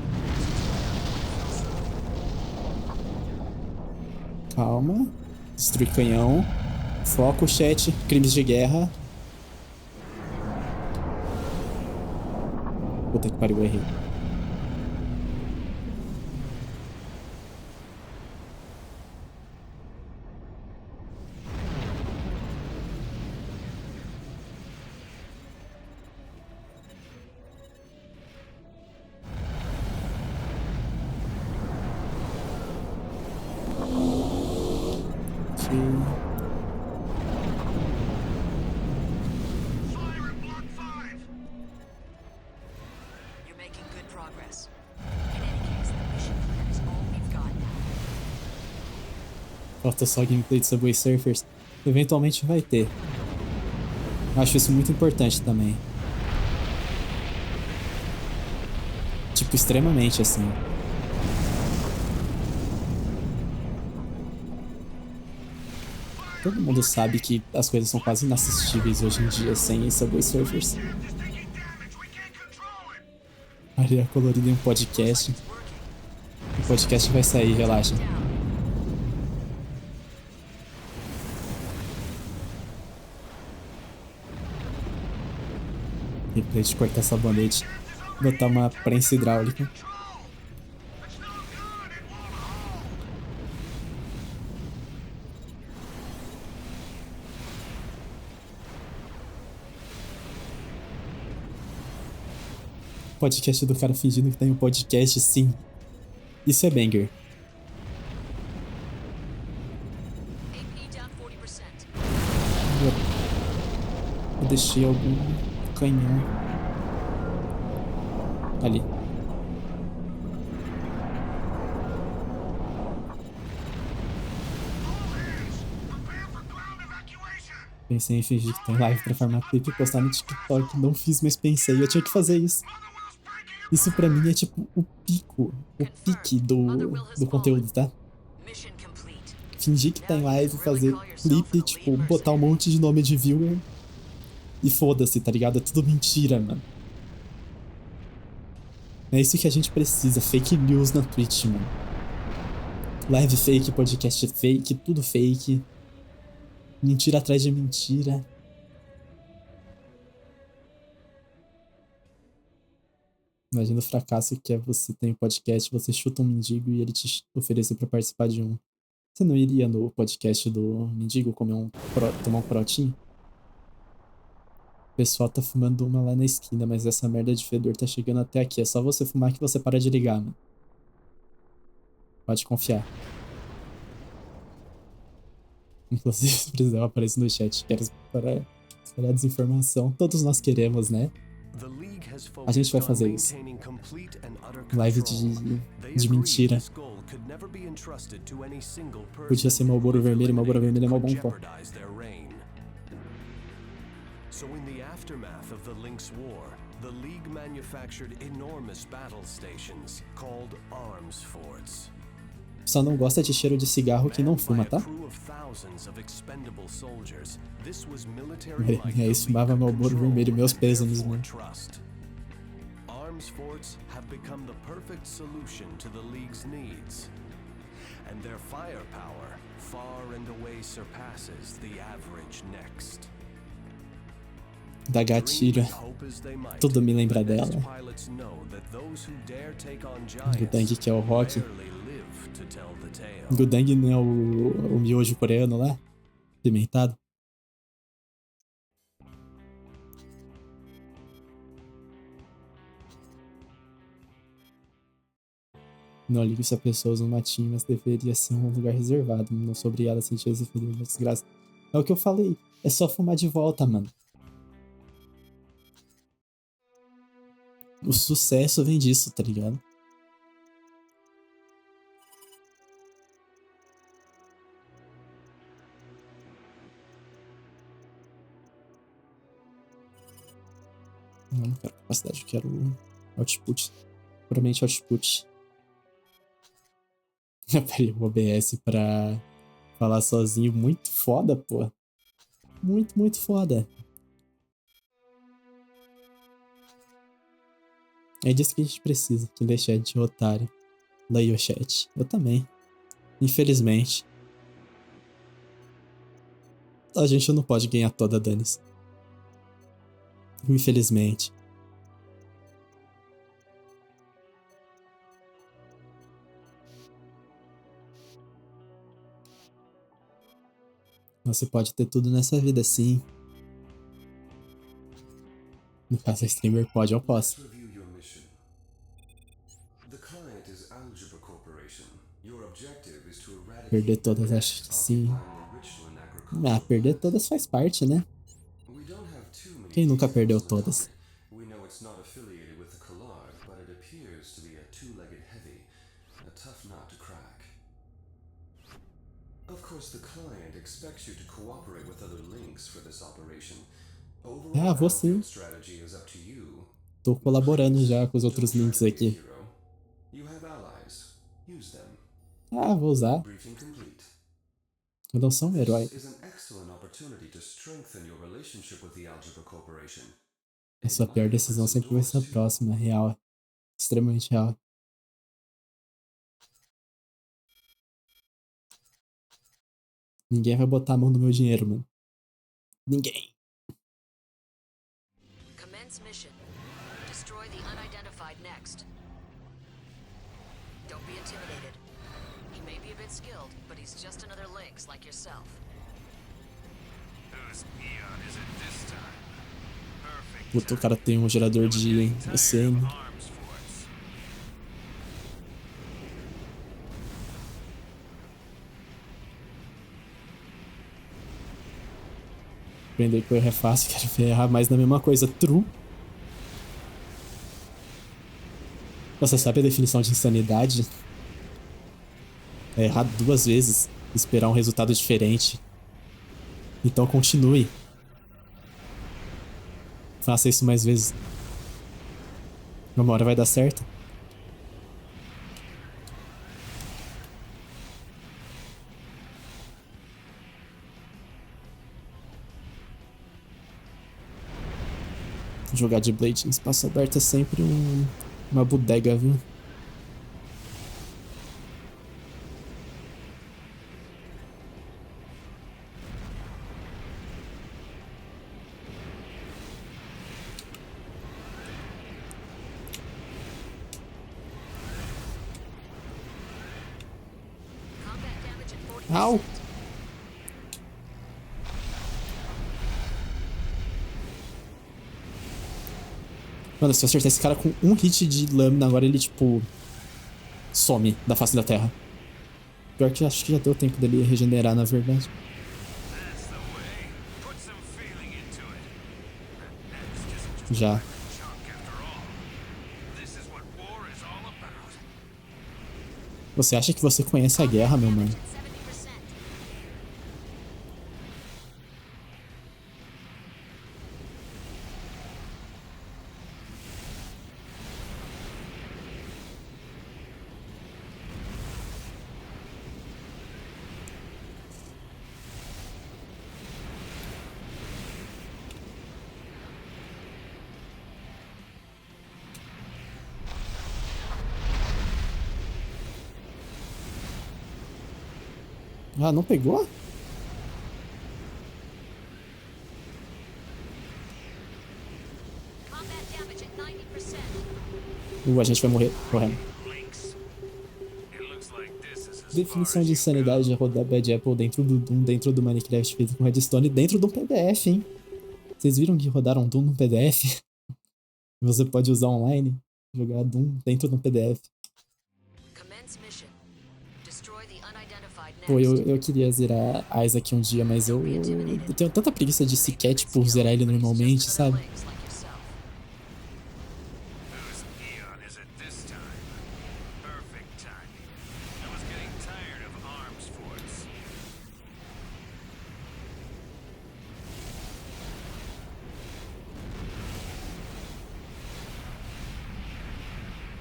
Calma. Destruir canhão. Foco, chat. Crimes de guerra. Puta que pariu, eu errei. Fire at Block 5! You're making good progress. In any case, the mission plan is all we've got now. Falta só gameplay de Subway Surfers. Eventualmente vai ter. Eu acho isso muito importante também. Tipo, extremamente, assim. Todo mundo sabe que as coisas são quase inassistíveis hoje em dia sem Subway Surfers. Areia colorida em um podcast. O podcast vai sair, relaxa. Replay de cortar sabonete. Botar uma prensa hidráulica. Podcast do cara fingindo que tem um podcast, sim. Isso é banger. Eu deixei algum canhão ali. Pensei em fingir que tem live pra farmar clipe e postar no TikTok. Não fiz, mas pensei, eu tinha que fazer isso. Isso pra mim é tipo o pique do conteúdo, tá? Fingir que tá em live, fazer clipe, tipo, botar um monte de nome de viewer e foda-se, tá ligado? É tudo mentira, mano. É isso que a gente precisa, fake news na Twitch, mano. Live fake, podcast fake, tudo fake. Mentira atrás de mentira. Imagina o fracasso que é você tem um podcast, você chuta um mendigo e ele te oferecer pra participar de um. Você não iria no podcast do mendigo comer tomar um protinho? O pessoal tá fumando uma lá na esquina, mas essa merda de fedor tá chegando até aqui. É só você fumar que você para de ligar, mano. Pode confiar. Inclusive, se precisar, aparece no chat. Quero espalhar desinformação. Todos nós queremos, né? A gente vai fazer isso. Live de mentira. Podia ser Marlboro Vermelho, Marlboro Vermelho é mó bom, pô. So in the aftermath of the Lynx War, the League manufactured enormous battle stations called arms forts. Só não gosta de cheiro de cigarro que não fuma, tá? É isso, fumava Marlboro Vermelho, meus pêsames, mano. Arms forts have become the perfect solution to the League's needs. And their firepower far and away surpasses the average next. Da gatilho. Tudo me lembra dela. Gudang, que é o Rock. Gudang não é o miojo coreano lá? Pimentado? Não ligo se a pessoa usa um matinho, mas deveria ser um lugar reservado. Não sou obrigado a sentir esse frio de desgraça. É o que eu falei. É só fumar de volta, mano. O sucesso vem disso, tá ligado? Não quero capacidade, eu quero output. Puramente output. Eu peguei o OBS pra falar sozinho. Muito foda, pô. Muito, muito foda. É disso que a gente precisa. Que lê chat de otário. Leia o chat. Eu também. Infelizmente. A gente não pode ganhar toda, Danis. Infelizmente. Você pode ter tudo nessa vida, sim. No caso, a streamer pode, eu posso. Perder todas, acho que sim. Ah, perder todas faz parte, né? Quem nunca perdeu todas? Of course, the client expects you to cooperate with other links for this operation, Ah, vou sim. Strategy is up to you. Tô colaborando já com os outros links aqui. You have allies. Use them. Ah, vou usar. Briefing complete. Eu não sou um herói. This is an excellent opportunity to strengthen your relationship with the Algebra Corporation. A sua pior decisão sempre vai ser a próxima, real. Extremamente real. Ninguém vai botar a mão no meu dinheiro, mano. Ninguém. Commence mission. Destroy the unidentified next. Don't be intimidated. He may be a bit skilled, but he's just another Lynx like yourself. Whose eon is it this time? Perfect. Puta, o cara tem um gerador de ECM. Arms force. Aprender que o erro é fácil, quero ver errar mais na mesma coisa. True. Você sabe a definição de insanidade? É errar 2 vezes, esperar um resultado diferente. Então continue. Faça isso mais vezes. Uma hora vai dar certo. Jogar de Blade em espaço aberto é sempre uma bodega, viu? Combat damage at 40%. Au! Mano, se eu acertar esse cara com um hit de lâmina, agora ele, tipo, some da face da terra. Pior que acho que já deu tempo dele regenerar, na verdade. That's the way. Put some feeling into it. That next isn't just Já. junk after all. This is what war is all about. Você acha que você conhece a guerra, meu mano? 70%. Ah, não pegou? Combat damage at 90%. A gente vai morrer correndo. Lynx. It looks like this is as Definição far de as you insanidade é rodar Bad Apple dentro do Doom, dentro do Minecraft feito com Redstone, dentro do PDF, hein? Vocês viram que rodaram Doom no PDF? Você pode usar online, jogar Doom dentro do PDF. Commence mission. Destroy the unidentified next. Pô, eu queria zerar Isaac um dia, mas eu tenho tanta preguiça de sequer, tipo, zerar ele normalmente, Just another sabe? Lynx like yourself. Whose eon is it this time? Perfect timing. I was getting tired of arms force.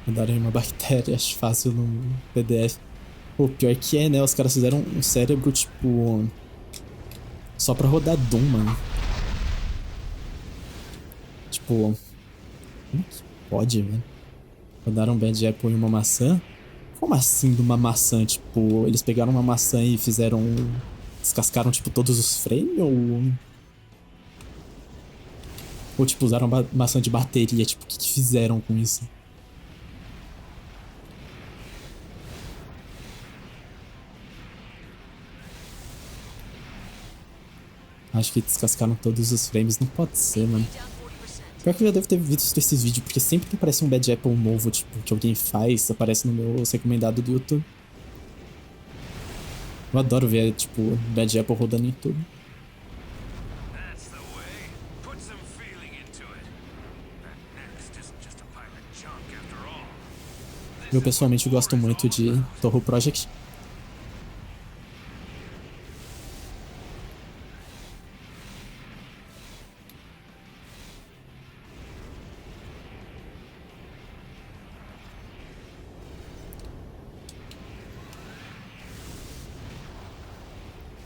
Mandaram uma bactéria, acho fácil no PDF. Pô, pior que é, né? Os caras fizeram um cérebro, tipo, só pra rodar Doom, mano. Tipo, como que pode, velho? Rodaram um Bad Apple em uma maçã? Como assim de uma maçã? Tipo, eles pegaram uma maçã e fizeram... Descascaram, tipo, todos os frames ou... Ou, tipo, usaram maçã de bateria? Tipo, o que fizeram com isso? Acho que descascaram todos os frames. Não pode ser, mano. Down 40%. Pior que eu já devo ter visto esses vídeos, porque sempre que aparece um Bad Apple novo, tipo, que alguém faz, aparece no meu recomendado do YouTube. Eu adoro ver, tipo, Bad Apple rodando em YouTube. That's the way. Put some feeling into it. That next isn't just a pile of junk after all. Eu pessoalmente gosto muito de Torro Project.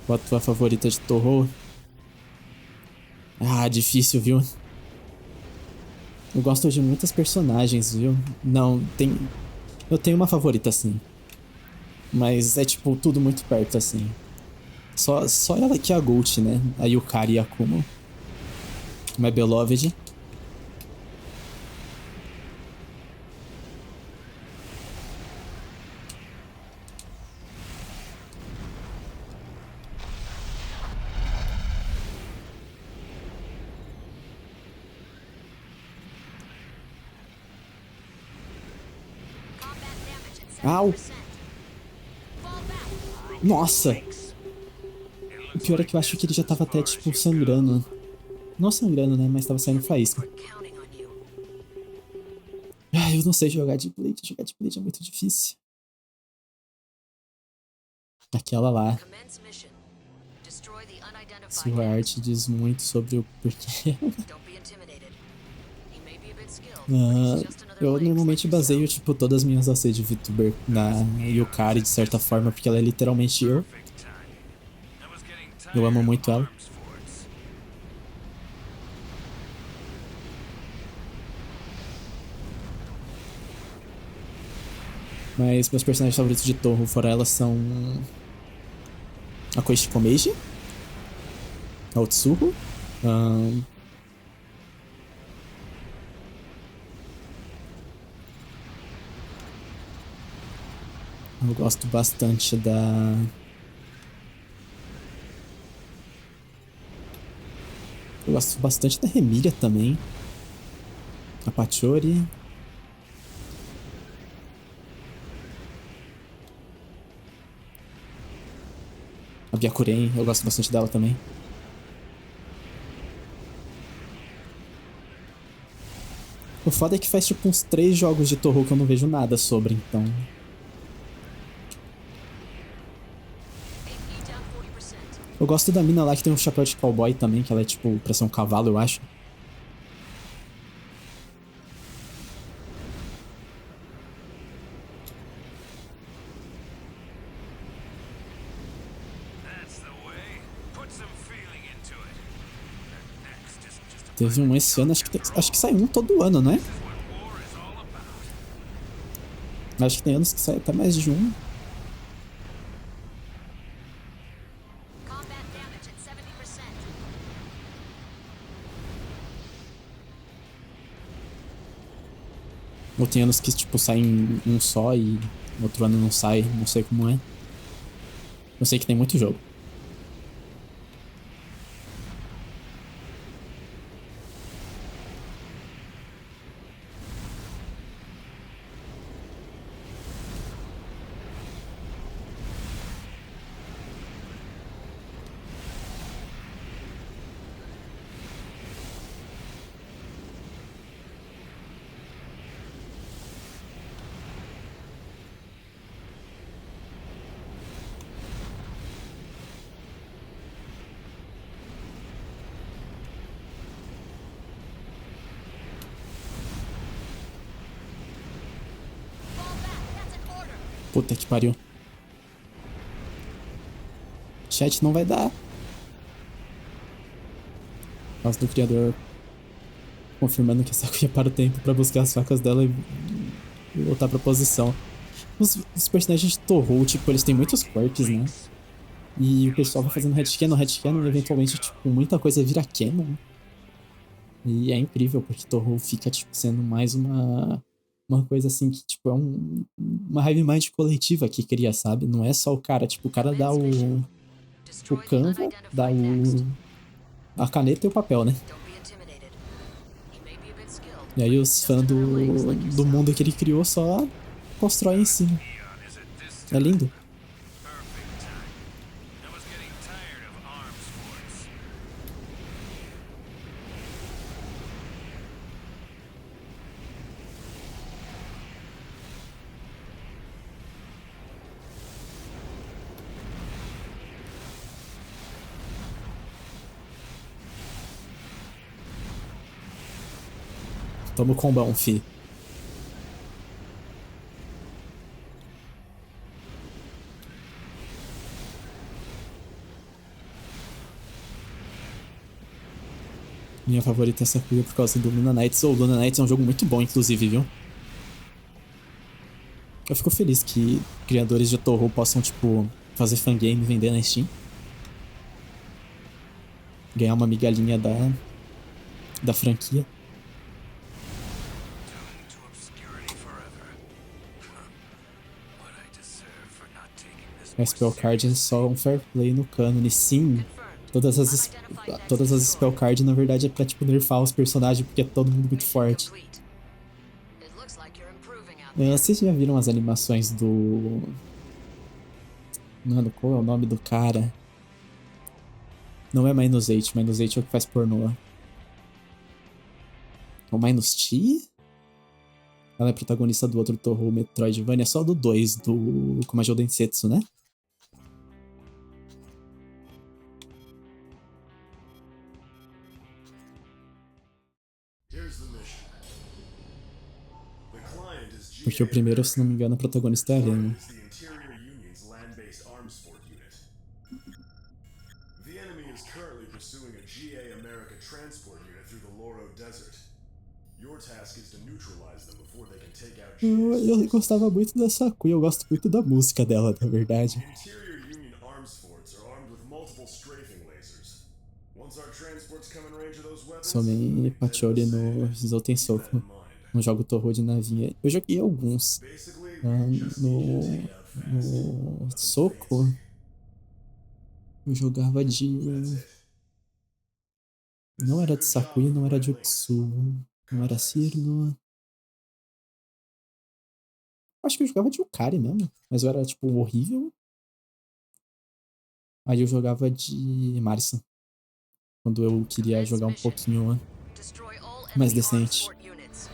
Qual a tua favorita de Torro? Ah, difícil, viu? Eu gosto de muitas personagens, viu? Não, tem... Eu tenho uma favorita, sim. Mas é, tipo, tudo muito perto, assim. Só ela que é a Gold, né? A Yukari e a Akuma. My Beloved. Au! Nossa! O pior é que eu acho que ele já tava até, tipo, sangrando. Não sangrando, né? Mas tava saindo faísca. Ai, eu não sei jogar de Blade. Jogar de Blade é muito difícil. Aquela lá. Sua arte diz muito sobre o porquê. Eu normalmente baseio, tipo, todas as minhas ACs de VTuber na Yukari, de certa forma, porque ela é literalmente eu. Eu amo muito ela. Mas meus personagens favoritos de Torro, fora ela, são a Koichi Komeiji, a Otsuho, eu gosto bastante da... Eu gosto bastante da Remilia também. A Pachori. A Byakuren, eu gosto bastante dela também. O foda é que faz tipo uns 3 jogos de Torro que eu não vejo nada sobre, então... Eu gosto da mina lá que tem um chapéu de cowboy também, que ela é tipo pra ser um cavalo, eu acho. Teve um esse ano, acho que sai um todo ano, não é? Acho que tem anos que sai até mais de um. Ou tem anos que, tipo, saem um só e outro ano não sai, não sei como é. Eu sei que tem muito jogo. Puta que pariu. Chat não vai dar. Por causa do criador confirmando que a Sakuya para o tempo pra buscar as facas dela e voltar pra posição. Os personagens de Torro, tipo, eles têm muitos quirks, né? E o pessoal vai fazendo headcanon e eventualmente, tipo, muita coisa vira canon. E é incrível, porque Torro fica, tipo, sendo mais uma coisa assim que, tipo, é uma hive mind coletiva que cria, sabe? Não é só o cara, tipo, o cara dá o canva, dá a caneta e o papel, né? E aí os fãs do mundo que ele criou só constroem em cima. É lindo. Toma o combão, fi. Minha favorita é essa Sakuya por causa do Luna Knights. O Luna Knights é um jogo muito bom, inclusive, viu? Eu fico feliz que criadores de Touhou possam, tipo, fazer fangame e vender na Steam. Ganhar uma migalhinha da franquia. Doomed to obscurity forever. What I deserve for not taking this A Spell Card é só um fair play no cânone. Sim, todas as Spell Card, na verdade, é pra, tipo, nerfar os personagens, porque é todo mundo muito forte. Complete. It looks like you're improving out there. Vocês já viram as animações do... Mano, qual é o nome do cara? Não é Minus 8. Minus 8 é o que faz pornô. É o Minus T? Ela é protagonista do outro Touhou Metroidvania, só do 2, do Komajou Densetsu, né? Here's the mission. The client is GA Porque o primeiro, se não me engano, a protagonista é a Lena. is the Interior Union's land-based arms fort unit. The enemy is currently pursuing a GA America transport unit through the Loro Desert. Your task is to neutralize them before they can take out Eu gostava muito da Sakuya, eu gosto muito da música dela, na verdade. Interior Union arms forts are armed with multiple strafing lasers. Once our transports come in range of those weapons, Somei Pacioli no Zouten Soco. Não jogo Touhou de navinha. Eu joguei alguns. basically, No Soco, eu jogava de... Não era de Sakuya, não era de Utsu. Não era Cirno. Acho que eu jogava de Yukari mesmo. Mas eu era, tipo, horrível. Aí eu jogava de Marissa. Quando eu queria jogar um pouquinho Destroy all mais enemy arms decente. fort units.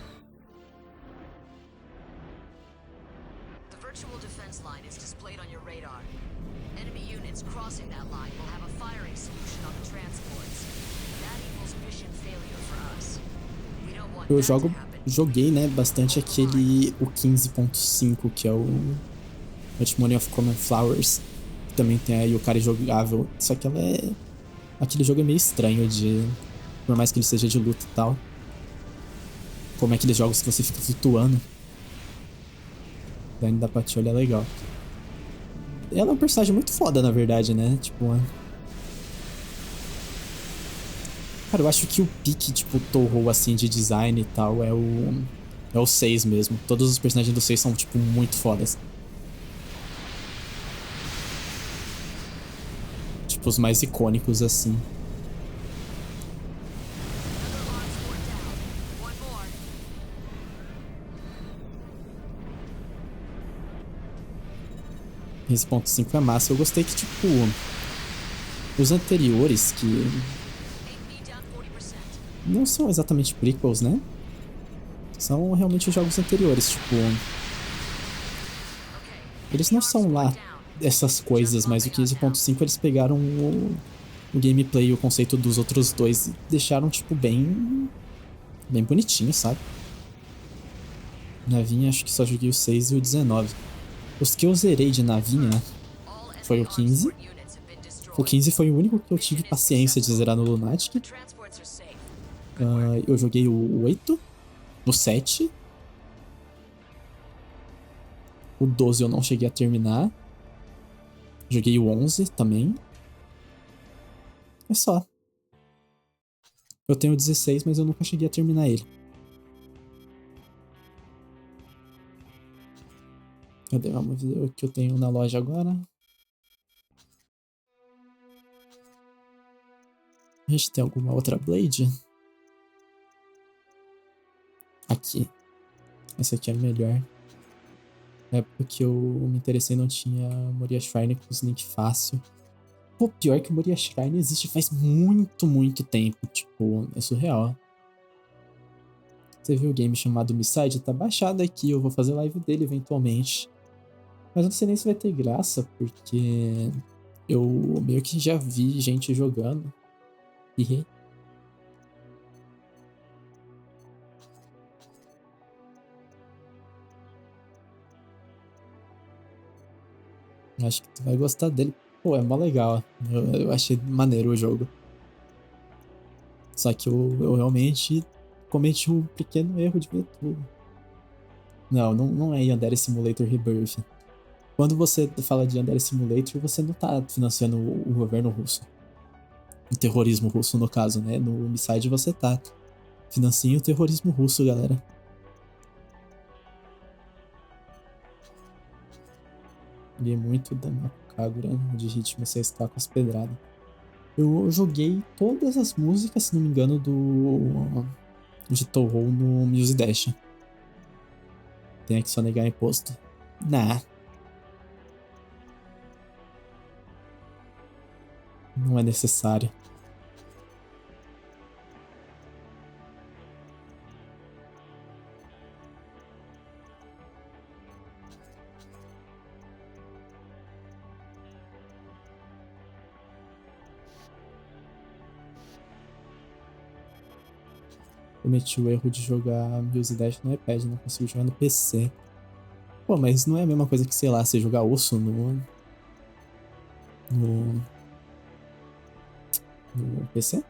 The virtual defense line is displayed on your radar. Enemy units crossing that line will have a firing solution on the transports. That equals mission failure for us. We don't want Eu that to happen. joguei, né, bastante o 15.5, que é o Testimony of Common Flowers. Que também tem a Yukari jogável. Só que ela é... Aquele jogo é meio estranho de... Por mais que ele seja de luta e tal. Como é aqueles jogos que você fica flutuando. Daí da Pacioli é legal. Ela é um personagem muito foda, na verdade, né? Tipo... Cara, eu acho que o pique, tipo, Touhou, assim, de design e tal, é o 6 mesmo. Todos os personagens do 6 são, tipo, muito fodas. Tipo, os mais icônicos, assim. Another arms fort down. One more. Esse ponto 5 é massa. Eu gostei que, tipo... Os anteriores, que AP down 40%. não são exatamente prequels, né? São realmente os jogos anteriores, tipo... Okay. Eles não são lá essas coisas, mas o 15.5 eles pegaram o gameplay e o conceito dos outros dois e deixaram, tipo, bem bonitinho, sabe? Navinha, acho que só joguei o 6 e o 19. Os que eu zerei de navinha All enemy foi o arms 15. fort units have been destroyed. O 15 foi o único que eu tive paciência de zerar no Lunatic. Transports are safe. Eu joguei o 8, o 7. O 12 eu não cheguei a terminar. Joguei o 11 também. É só. Eu tenho o 16, mas eu nunca cheguei a terminar ele. Cadê? Vamos ver o que eu tenho na loja agora. A gente tem alguma outra Blade? Aqui. Essa aqui é a melhor. Na época que eu me interessei não tinha Moria Shrine com Snake fácil. Pô, pior que o Moria Shrine existe faz muito tempo. Tipo, é surreal. Você viu o game chamado Misside? Tá baixado aqui, eu vou fazer live dele eventualmente. Mas não sei nem se vai ter graça, porque eu meio que já vi gente jogando. E acho que tu vai gostar dele. Pô, é mó legal. Eu achei maneiro o jogo. Só que eu realmente cometi um pequeno erro de ver tudo. Não é Yandere Simulator Rebirth. Quando você fala de Yandere Simulator, você não tá financiando o governo russo. O terrorismo russo, no caso, né? No Homicide você tá. Financia o terrorismo russo, galera. Joguei muito da Kagura de ritmo 6K com as pedradas. Eu joguei todas as músicas, se não me engano, de Touhou no Music Dash. Tem que só negar imposto. Não é necessário. Cometi o erro de jogar Music Dash no iPad, não consigo jogar no PC. Pô, mas não é a mesma coisa que, sei lá, você jogar osso no PC?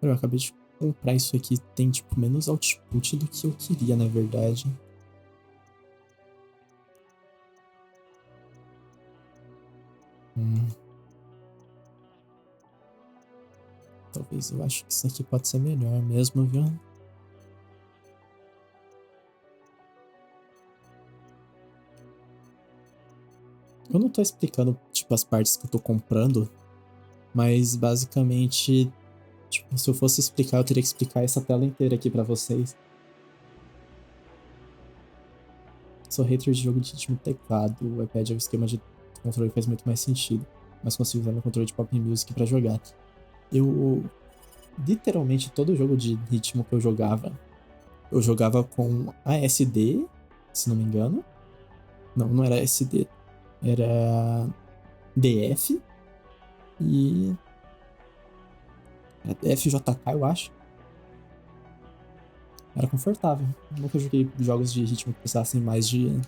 Eu acabei de comprar isso aqui, tem tipo menos output do que eu queria, na verdade. Talvez eu acho que isso aqui pode ser melhor mesmo, viu? Eu não tô explicando, tipo, as partes que eu tô comprando, mas basicamente, tipo, se eu fosse explicar, eu teria que explicar essa tela inteira aqui pra vocês. Sou hater de jogo de ritmo teclado, o iPad é o esquema de controle que faz muito mais sentido, mas consigo usar meu controle de Pop Music pra jogar. Literalmente, todo jogo de ritmo que eu jogava com ASD, se não me engano. Não era SD, era DF e FJK, eu acho. Era confortável. Nunca joguei jogos de ritmo que precisassem mais de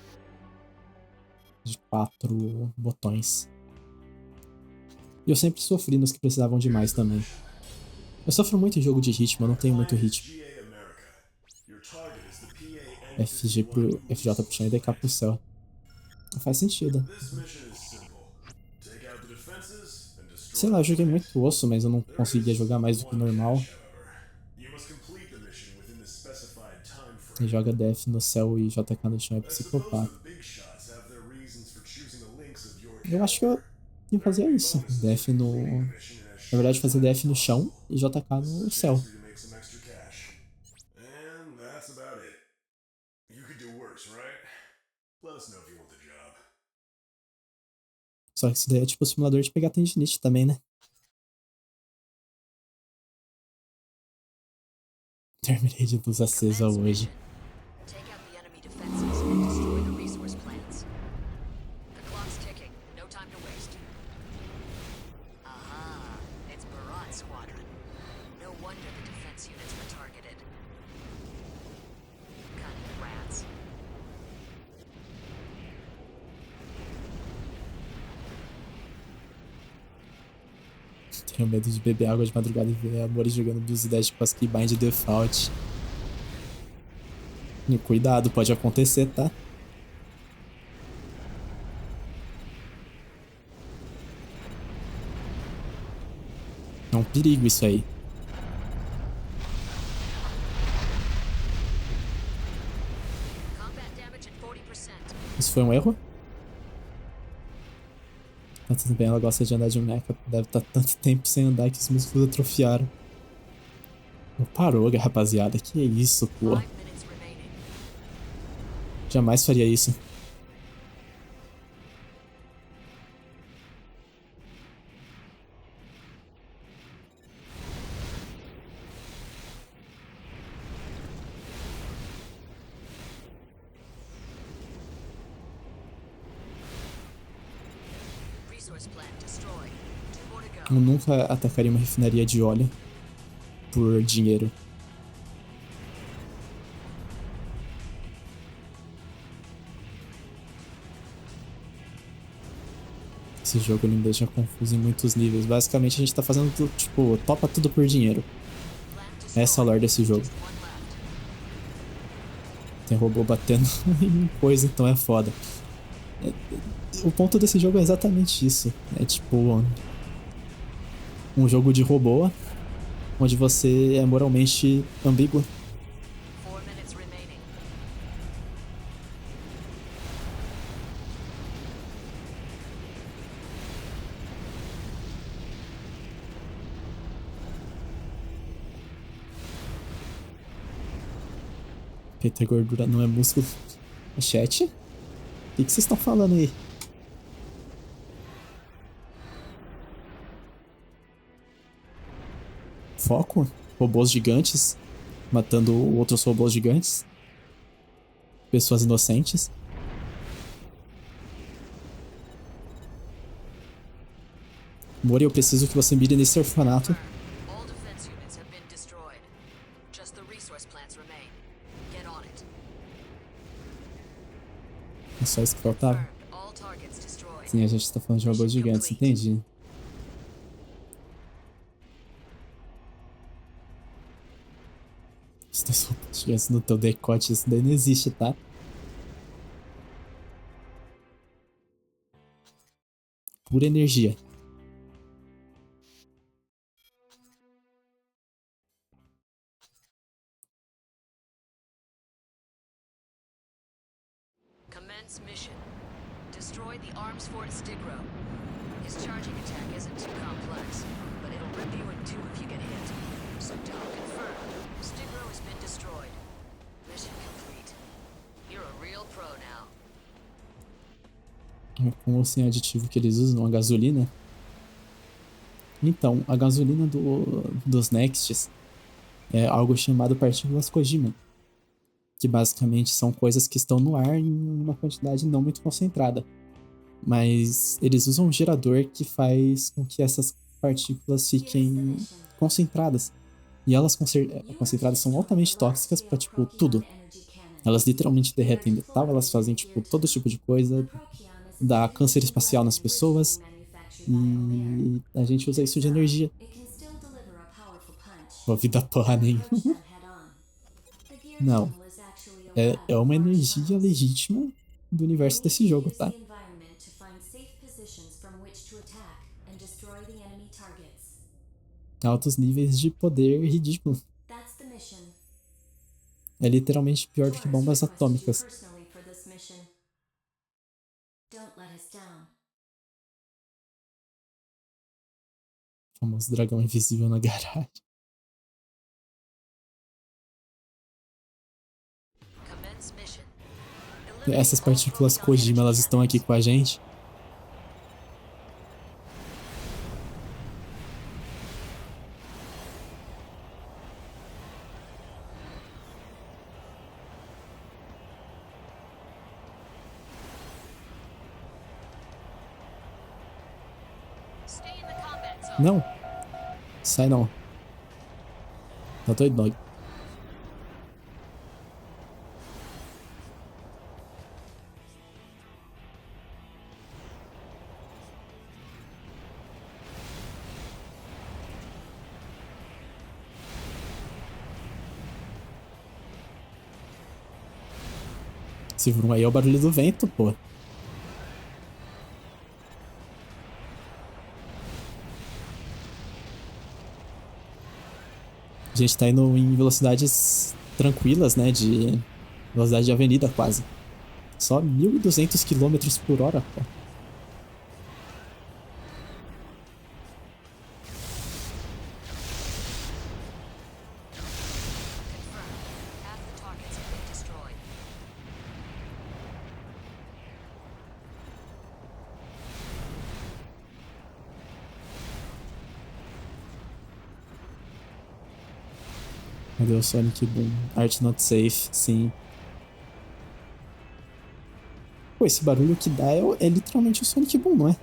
4 botões. E eu sempre sofri nos que precisavam de mais também. Eu sofro muito em jogo de ritmo, eu não tenho muito ritmo. FG pro FJ pro chão e DK pro céu. Não faz sentido. Sei lá, eu joguei muito osso, mas eu não conseguia jogar mais do que o normal. E joga DF no céu e JK no chão é psicopata. Eu acho que eu ia fazer isso. DF no... Na verdade, fazer DF no chão e JK no céu. Só que isso daí é tipo o simulador de pegar tendinite também, né? Terminei de luz acesa hoje. Take out the enemy defenses and destroy the resource plants. The clock's ticking. No time to waste. Aha! It's Barat Squadron. No wonder the defense units were targeted. Cunning rats. Tenho medo de beber água de madrugada e ver amores jogando Music Dash com as Keybind Default. E cuidado, pode acontecer, tá? É um perigo isso aí. Combat damage at 40%. Isso foi um erro? Mas tudo bem, ela gosta de andar de mecha. Deve estar tanto tempo sem andar que os músculos atrofiaram. Não parou, rapaziada. Que isso, pô. 5 minutes remaining. Jamais faria isso. Resource plant destroyed. 2 more Eu nunca atacaria uma refinaria de óleo por dinheiro. Esse jogo ele me deixa confuso em muitos níveis. Basicamente a gente tá fazendo tudo, tipo, topa tudo por dinheiro. Essa é a lore desse jogo. Tem robô batendo em coisa, então é foda. O ponto desse jogo é exatamente isso. É tipo um jogo de robô onde você é moralmente ambíguo. 4 minutes remaining. Peito e gordura não é músculo. Chat? O que vocês estão falando aí? Foco? Robôs gigantes matando outros robôs gigantes? Pessoas inocentes? Mori, eu preciso que você mire nesse orfanato. All defense units have been destroyed. Just the resource plants remain. Get on it. É só isso que faltava. Confirmed. All targets destroyed. Sim, a gente tá falando de robôs gigantes, entendi. Os dois robôs gigantes no teu decote, isso daí não existe, tá? Pura energia. Commence mission. Destroy the arms fort Stigro. His charging attack isn't too complex, but it'll rip you in two if you get hit. So don't confirm. Stigro has been destroyed. Mission complete. You're a real pro now. Com assim aditivo que eles usam, a gasolina. Então, a gasolina dos Nexts é algo chamado partículas Kojima, que basicamente são coisas que estão no ar em uma quantidade não muito concentrada. Mas eles usam um gerador que faz com que essas partículas fiquem concentradas. E elas concentradas são altamente tóxicas pra, tipo, tudo. Elas literalmente derretem metal, elas fazem, tipo, todo tipo de coisa. Dá câncer espacial nas pessoas. E a gente usa isso de energia. Uma vida porra nenhuma. Não. É uma energia legítima do universo desse jogo, tá? Altos níveis de poder ridículo. É literalmente pior do que bombas atômicas. O famoso dragão invisível na garagem. Commence mission. Essas partículas Kojima, elas estão aqui com a gente. Stay in the combat zone. Não. Sai não. Tá doido, dog. Esse vrum aí é o barulho do vento, pô. A gente tá indo em velocidades tranquilas, né? De velocidade de avenida, quase. Só 1.200 km por hora, pô. Confirmed. Half the targets have been destroyed. Cadê o Sonic Boom? Art not safe, sim. Pô, esse barulho que dá é literalmente o Sonic Boom, não é?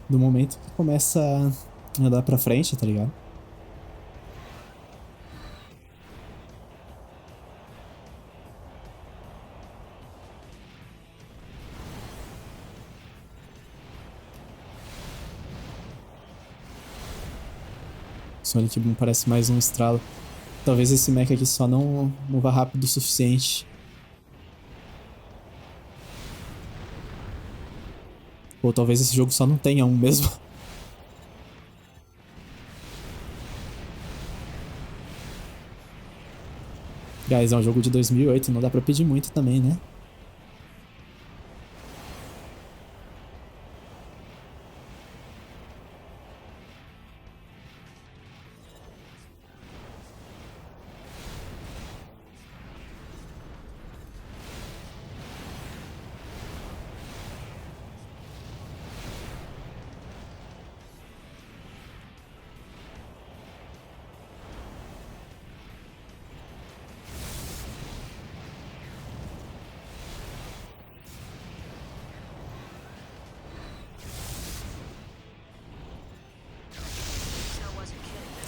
Do momento que começa a andar pra frente, tá ligado? Sonic Boom parece mais um estralo. Talvez esse mecha aqui só não vá rápido o suficiente. Ou talvez esse jogo só não tenha um mesmo. Guys, é um jogo de 2008, não dá pra pedir muito também, né?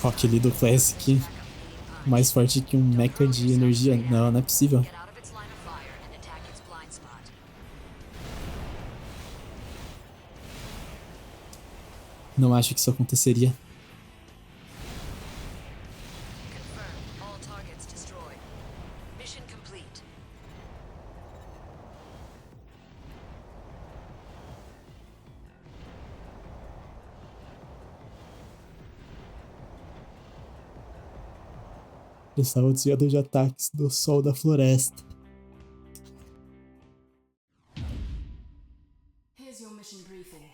Rock Lee do Classic. Mais forte que um mecha de energia. Não, não é possível. Get out of its line of fire and attack its blind spot. Não acho que isso aconteceria. Confirm. All targets destroyed. Mission complete. Estava desviando de ataques do sol da floresta. Here's your mission briefing.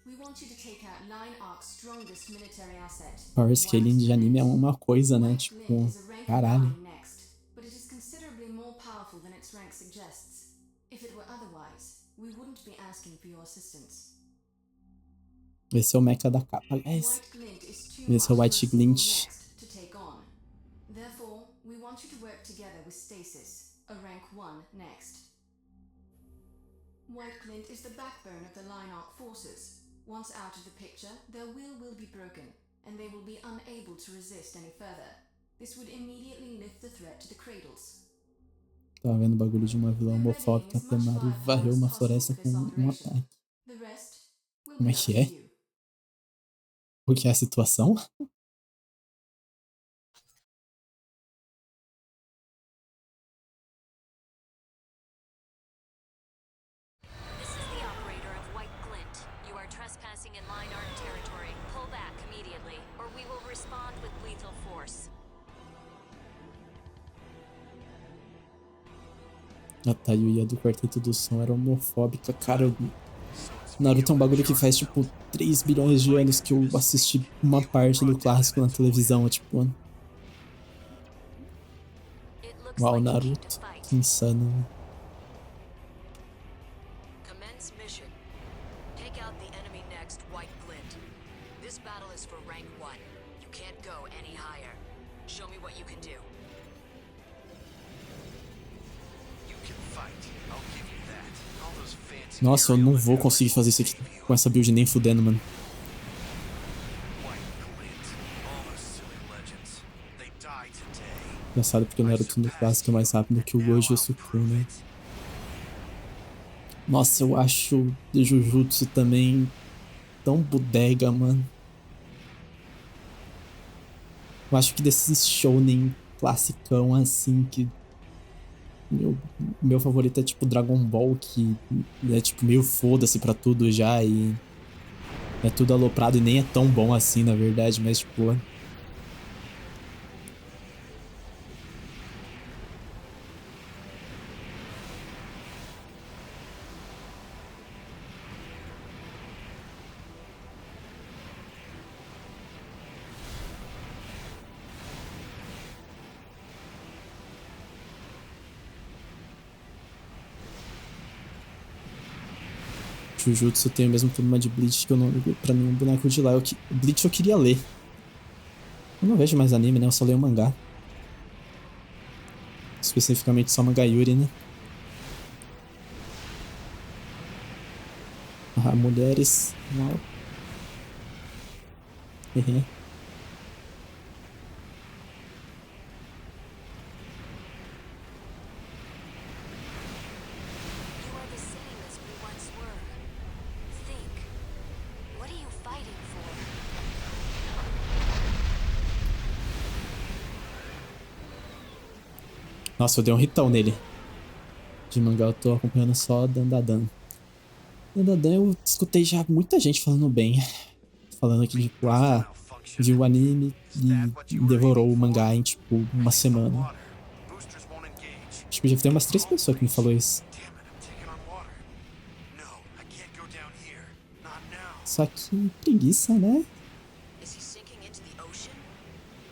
We want you to take out Line Arc's strongest military asset. Power scaling de anime é uma coisa, né? White Tipo, Glint is a rank caralho. 9 next, but it is considerably more powerful than its rank suggests. If it were otherwise, we wouldn't be asking for your assistance. Esse é o mecha da capa, guys. White Glint is too Esse é o much White for a single Glint. next to take on. Therefore, we want you to work together with Stasis, a rank 1 next. White Glint is the backbone of the Line Arc forces. Once out of the picture, their will be broken, and they will be unable to resist any further. This would immediately lift the threat to the Cradles. Tava vendo o bagulho de uma vilã homofóbica primária e varreu uma floresta com um ataque. The rest will Como é be up que to é? you. O que é a situação? This is the operator of White Glint. You are trespassing in Line Arc territory. Pull back immediately, or we will respond with lethal force. A Tayuya do Quarteto do Som era homofóbica. Cara, Naruto é um bagulho que faz, tipo, 3 bilhões de anos que eu assisti uma parte do clássico na televisão, tipo... It looks Uau, like you need Naruto. to fight. Que insano. Commence mission. Take out the enemy next, White Glint. This battle is for rank 1. You can't go any higher. Show me what you can do. You can fight. I'll give you that. All those fancy Nossa, eu não vou conseguir fazer isso aqui com essa build nem fudendo, mano. White Glint. All those silly legends. They die today. Engraçado porque o Naruto no clássico é mais rápido que o Gojo e o Sukuna. Nossa, eu acho o Jujutsu também tão bodega, mano. Eu acho que desses shounen classicão assim que... Meu favorito é tipo Dragon Ball, que é tipo meio foda-se pra tudo já e... É tudo aloprado e nem é tão bom assim, na verdade, mas tipo... Jujutsu tem o mesmo problema de Bleach que eu não... Pra mim, um boneco de lá. Bleach eu queria ler. Eu não vejo mais anime, né? Eu só leio mangá. Especificamente só mangá Yuri, né? Ah, mulheres. Mal. Hehe. You are the same as we once were. Think. What are you fighting for? Nossa, eu dei um hitão nele. De mangá eu tô acompanhando só Dandadan. Dandadan eu escutei já muita gente falando bem. Falando que, tipo, viu o anime e devorou o mangá em, tipo, uma semana. Acho que já tem umas 3 pessoas que me falou isso. Só que preguiça, né? Is he sinking into the ocean?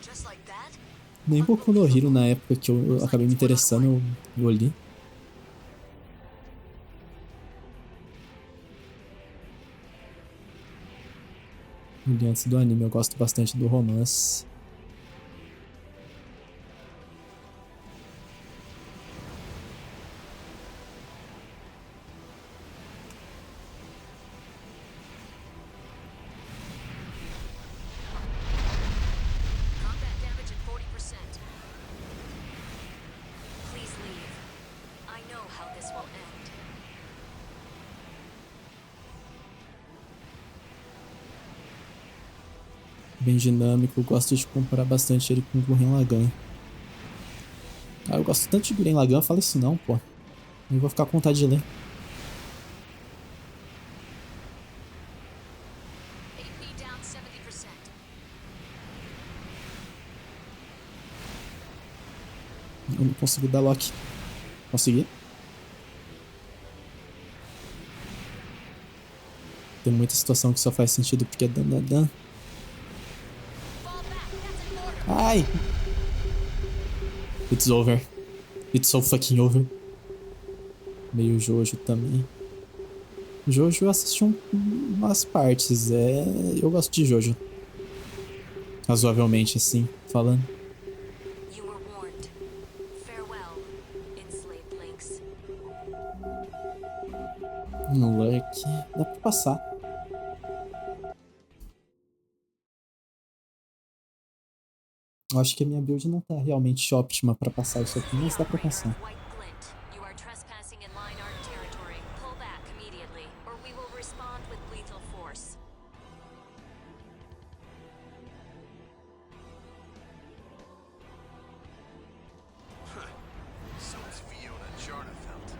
Just like that? Nem Boku no Hero na época que eu acabei me interessando, eu li. Eu li antes do anime, eu gosto bastante do romance. Combat damage at 40%. Please leave. I know how this will end. Bem dinâmico, eu gosto de comparar bastante ele com o Gurren Lagann. Ah, eu gosto tanto de Gurren Lagann, fala isso não, pô. Eu vou ficar com vontade de ler. AP down 70%. Eu não consigo dar lock. Consegui? Tem muita situação que só faz sentido porque é dandadan. Fall back. That's an order. Ai! It's over. It's so fucking over. Meio Jojo também. Jojo eu assisti umas partes. Eu gosto de Jojo. Razoavelmente assim, falando. You were warned. Farewell, enslaved links. No Lurk. Dá pra passar. Eu acho que a minha build não tá realmente óptima pra passar isso aqui, mas dá pra passar. White Glint, you are trespassing in Line Art territory. Pull back immediately, or we will respond with lethal force. So it's Fiona Jarnefelt.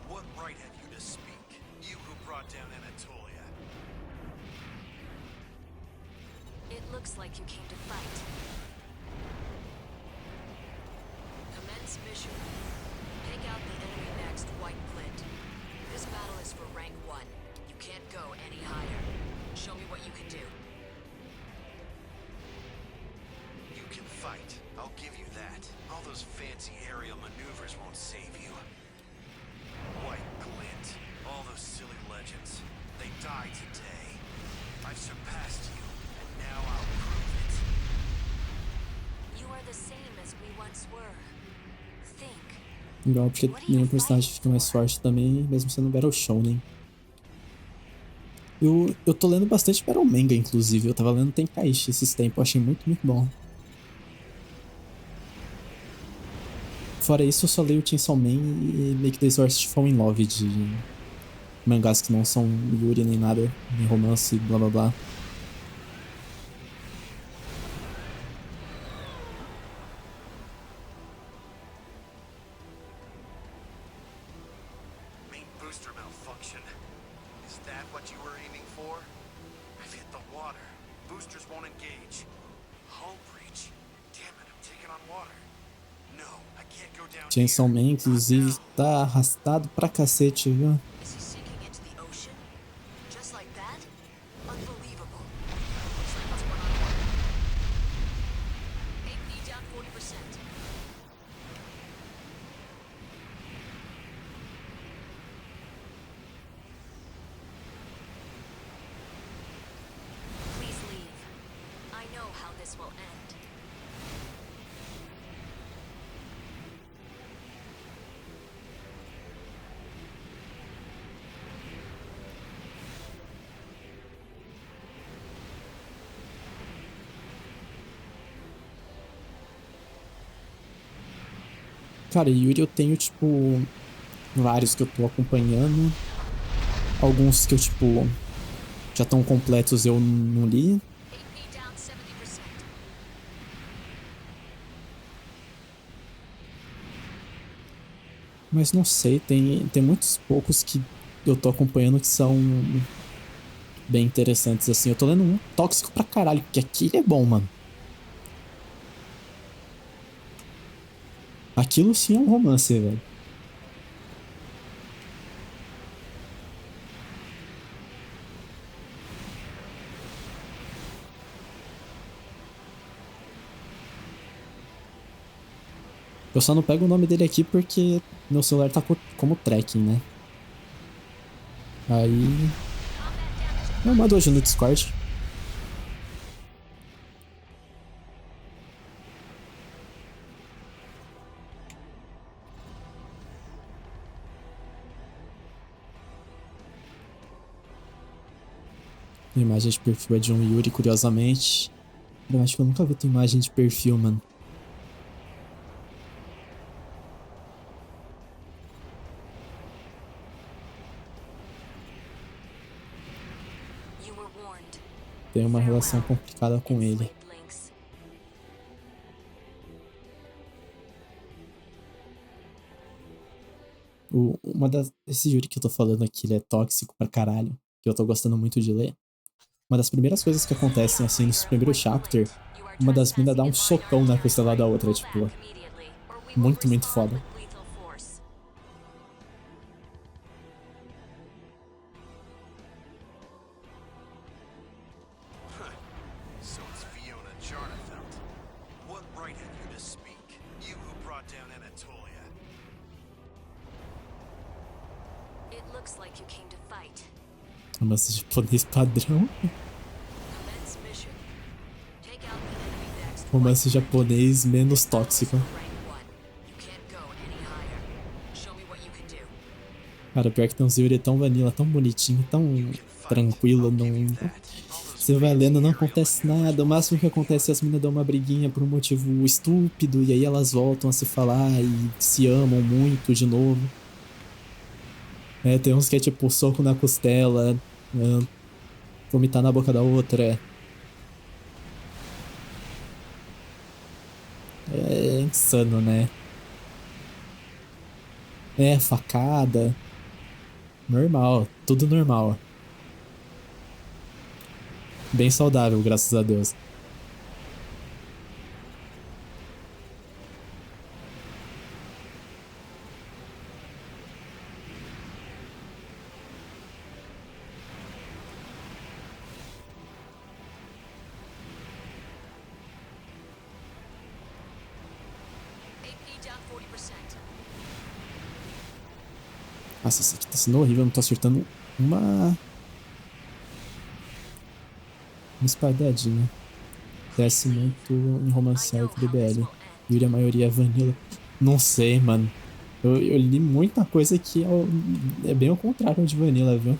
What right have you to speak? You who brought down Anatolia. It looks like you came to fight. Commence mission. Take out the enemy next, White Glint. This battle is for rank 1. You can't go any higher. Show me what you can do. You can fight. I'll give you that. All those fancy aerial maneuvers won't save you. White Glint. All those silly legends. They died today. I've surpassed you, and now I'll prove it. You are the same as we once were. Think. Legal, porque nenhum personagem fica mais forte também, mesmo sendo Battle Shonen. Eu tô lendo bastante Battle Manga, inclusive. Eu tava lendo Tenkaichi esses tempos, eu achei muito, muito bom. Fora isso, eu só leio Chainsaw Man e Make the Source Fall in Love de mangás que não são Yuri nem nada, nem romance, blá blá blá. Main booster malfunction. Is that what you were aiming for? I've hit the water. Boosters won't engage. Hull breach. Damn it, I'm taking on water. No, I can't go down Chainsaw here. Man, inclusive, tá arrastado pra cacete, viu? Is he sinking into the ocean? Just like that? Unbelievable. Looks like it's one-on-one. AP down 40%. Please leave. I know how this will end. Cara, Yuri eu tenho, tipo, vários que eu tô acompanhando. Alguns que eu, tipo, já estão completos eu não li. AP down 70%. Mas não sei, tem muitos poucos que eu tô acompanhando que são bem interessantes, assim. Eu tô lendo um tóxico pra caralho, porque aquele é bom, mano. Aquilo sim é um romance, velho. Eu só não pego o nome dele aqui porque meu celular tá como tracking, né? Aí. Eu mando hoje no Discord. A imagem de perfil é de um Yuri, curiosamente. Eu acho que eu nunca vi tua imagem de perfil, mano. You were warned. Tenho uma relação Farewell, complicada com ele. enslaved links. Esse Yuri que eu tô falando aqui, ele é tóxico pra caralho. Que eu tô gostando muito de ler. Uma das primeiras coisas que acontecem, assim, nos primeiros chapter, uma das minas dá um socão na costela da outra, tipo, muito, muito foda. So it's Fiona Jarnefeld. What right have you to speak? You who brought down Anatolia. It looks like you came to fight. Romance japonês padrão. Commence mission. Take out the enemy next. Romance japonês menos tóxico. Rank 1. You can't go any higher. Show me what you can do. Cara, pior que tem um Yuri tão vanilla, tão bonitinho, tão tranquilo, não. Você vai lendo, não acontece nada. O máximo que acontece é as minas dão uma briguinha por um motivo estúpido, e aí elas voltam a se falar e se amam muito de novo. É, tem uns que é tipo soco na costela, vomitar na boca da outra. É insano, né? É, facada. Normal, tudo normal. Bem saudável, graças a Deus. AP down 40%. Nossa, isso aqui tá sendo horrível, eu não tô acertando uma espadadinha. Desce muito em romancear e BBL. Yuri a maioria é vanilla. Não sei, mano. Eu li muita coisa que é bem ao contrário de vanilla, viu?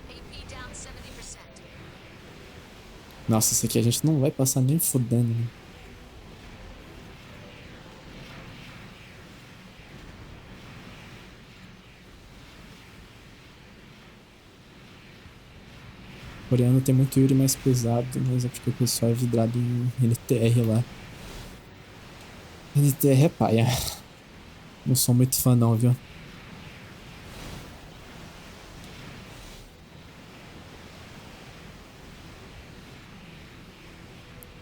AP down 70%. Nossa, isso aqui a gente não vai passar nem fudendo, né? Coreano tem muito Yuri mais pesado, mas é porque o pessoal é vidrado em NTR lá. NTR é paia. Não sou muito fã não, viu?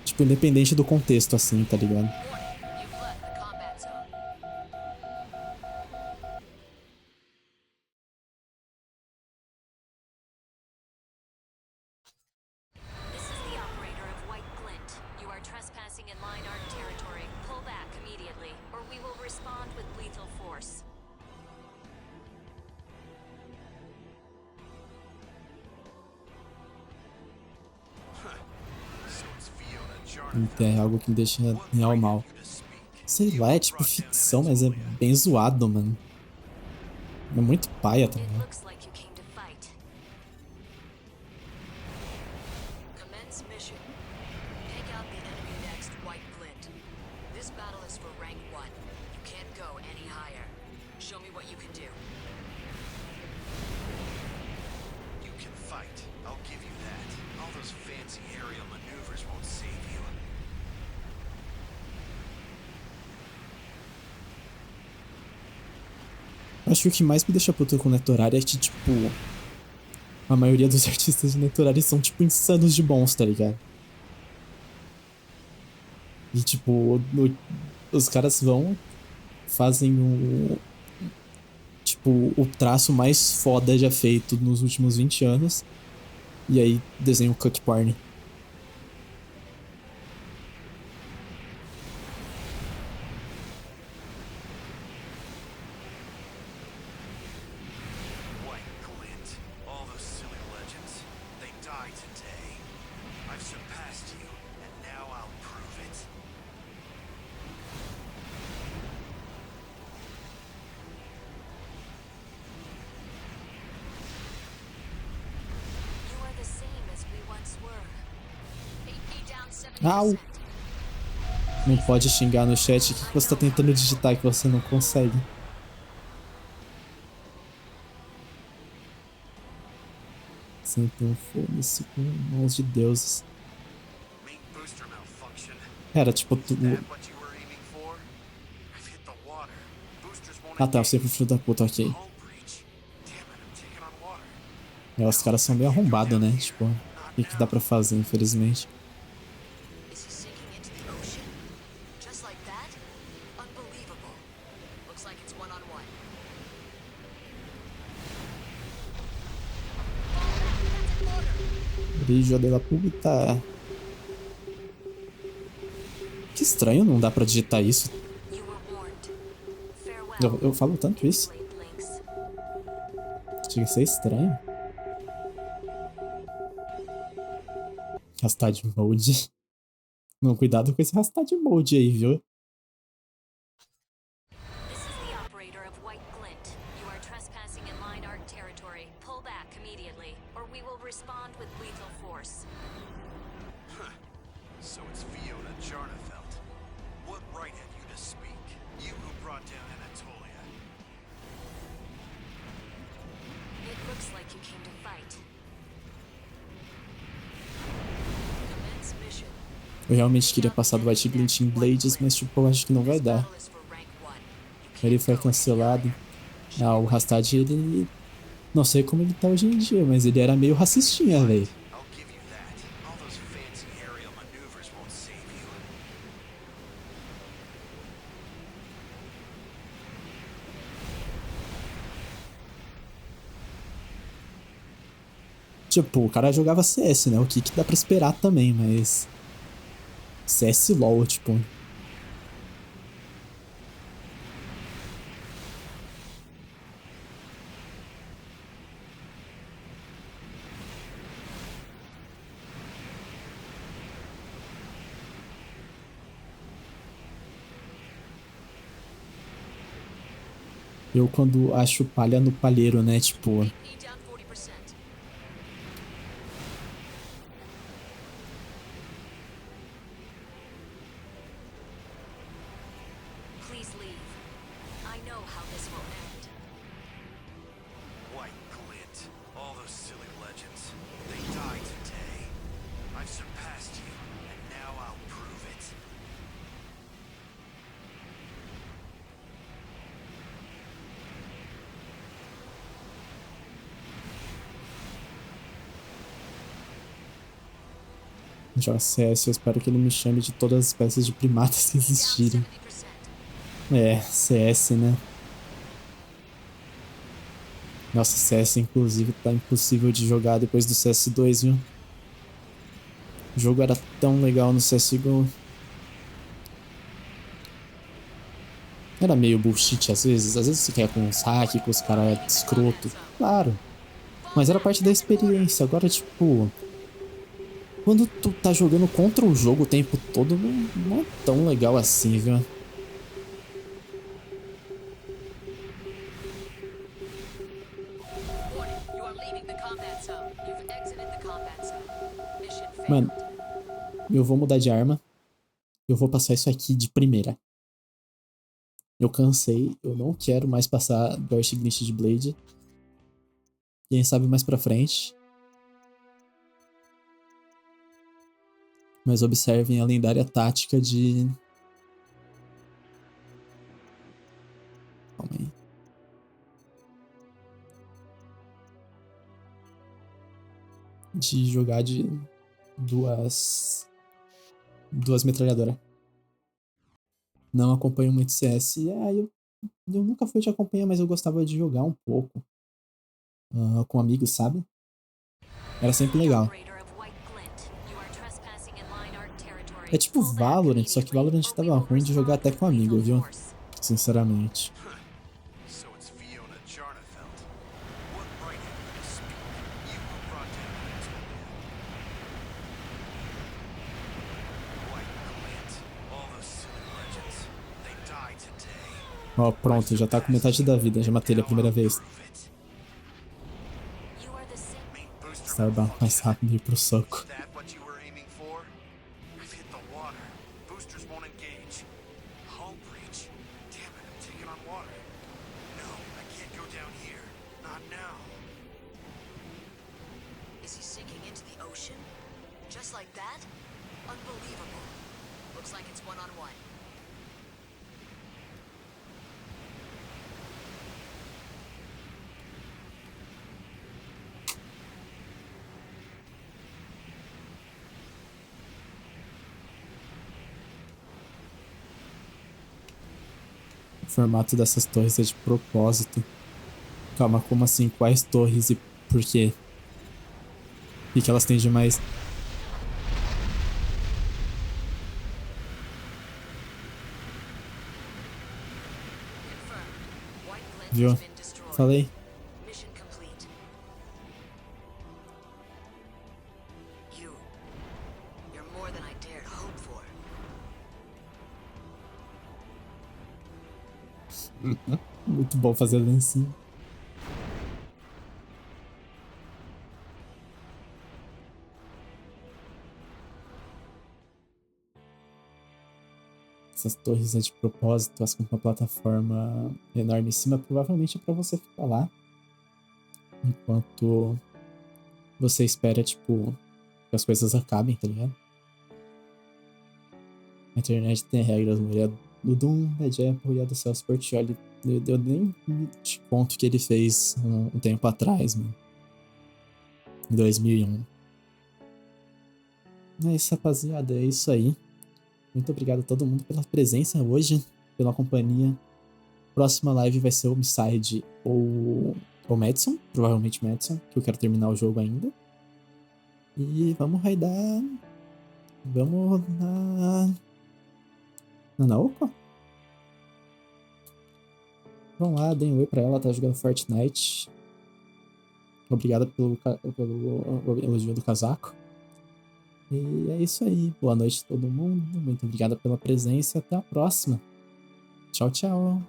Tipo, independente do contexto, assim, tá ligado? You've left the combat zone. This is the operator of White Glint. You are trespassing in Line Art territory. Pull back immediately, or we will respond with lethal force. Então é algo que me deixa real mal. Sei lá, é tipo ficção, mas é bem zoado, mano. É muito paia, tá It ligado? looks like you came to fight. Commence mission. Take out the enemy next, White Glint. This battle is for rank 1. You can't go any higher. Show me what you can do. You can fight. I'll give you that. All those fancy aerial maneuvers won't save you. Acho que o que mais me deixa puto com o Netorari é que, tipo, a maioria dos artistas de Netorari são, tipo, insanos de bons, tá ligado? E, tipo, os caras vão, fazem tipo, o traço mais foda já feito nos últimos 20 anos. E aí desenham cut porn. White Glint. All those silly legends. They die today. I've surpassed you, and now I'll prove it. You are the same as we once were. AP down 70%. Au! Não pode xingar no chat. O que você tá tentando digitar que você não consegue? Sempre um foda-se com mãos de deuses. Main booster malfunction. Era tipo. Is that what you were aiming for? I've hit the water. Boosters won't Ah tá, eu engage. sempre filho da puta, ok. Hull breach. Damn it, I'm taking on water. É, os caras são meio arrombados, né? Tipo, o que dá pra fazer, infelizmente. Is he sinking into the ocean? Just like that? Unbelievable. Looks like it's one-on-one. Beijo de la puta. Que estranho, não dá pra digitar isso. You were warned. Farewell. Eu falo tanto isso. Blade Links. Chega a ser estranho. Hashtag mode. Não, cuidado com esse hashtag mode aí, viu? This is the operator of White Glint. You are trespassing in Line Arc territory. Pull back immediately, or we will respond with lethal force. So it's Fiona Jarnefelt. What right have you to speak? You who brought down Anatolia. It looks like you came to fight. Commence mission. Eu realmente queria passar do White Glint em Blades, mas tipo, eu acho que não vai dar. Battle is for rank 1. You Ele can't foi go any cancelado. higher. Ah, o Hastad, ele... Não sei como ele tá hoje em dia, mas ele era meio racistinha, velho. I'll give you that. All those fancy aerial maneuvers won't save you. Tipo, o cara jogava CS, né? O que dá pra esperar também, mas... CS LoL, tipo... Eu quando acho palha no palheiro, né? Tipo... AP down 40%. Please leave. I know how this will end. White Glint. All those silly legends. They die today. I've surpassed you, and now I'll prove it. Joga CS, eu espero que ele me chame de todas as espécies de primatas que Down existirem. 70%. É, CS, né? Nossa, CS inclusive tá impossível de jogar depois do CS2, viu? O jogo era tão legal no CSGO. Era meio bullshit às vezes você quer com os hack, com os caras escroto. Claro. Mas era parte da experiência. Agora, tipo... Quando tu tá jogando contra o jogo o tempo todo, não é tão legal assim, viu? Warning, you are leaving the combat zone. You've exited the combat zone. Mission failed. Mano, eu vou mudar de arma. Eu vou passar isso aqui de primeira. Eu cansei, eu não quero mais passar Dorsh Ignited Blade. Quem sabe mais pra frente. Mas observem a lendária tática de... Calma aí. De jogar de duas metralhadoras. Não acompanho muito CS. Eu nunca fui de acompanhar, mas eu gostava de jogar um pouco. Com amigos, sabe? Era sempre legal. É tipo Valorant, só que Valorant tava ruim de jogar até com amigo, viu? Sinceramente. So it's Fiona Jarnefeld. What right have you to speak? You who brought down Antonia. White Glint. All those silly legends. They died today. Ó, pronto, já tá com metade da vida. Já matei ele a primeira vez. Estava mais rápido de ir pro soco. Is that what you were aiming for? I've hit the water. Boosters won't engage. Hull breach. Damn it, I'm taking on water. No, I can't go down here. Not now. Is he sinking into the ocean? Just like that? Unbelievable. Looks like it's one-on-one. O formato dessas torres é de propósito. Calma, como assim? Quais torres e por quê? O que elas têm de mais? Confirmed. White Glint Viu? has been destroyed. Falei. Mission complete. You're more than I dared hope for. Muito bom fazer dancinha. Essas torres é de propósito, as com uma plataforma enorme em cima, provavelmente é pra você ficar lá. Enquanto você espera, tipo, que as coisas acabem, tá ligado? A internet tem regras, mulher. Do Doom, Red Apple e a do Celso Portioli. Eu nem te conto que ele fez um tempo atrás, mano. Em 2001. É isso, rapaziada. É isso aí. Muito obrigado a todo mundo pela presença hoje, pela companhia. Próxima live vai ser o Homicide ou Madison. Provavelmente Madison, que eu quero terminar o jogo ainda. E vamos raidar... Vamos na Naoko? Vamos lá, deem um oi pra ela, tá jogando Fortnite. Obrigado pelo elogio do casaco. E é isso aí. Boa noite a todo mundo. Muito obrigado pela presença e até a próxima. Tchau, tchau.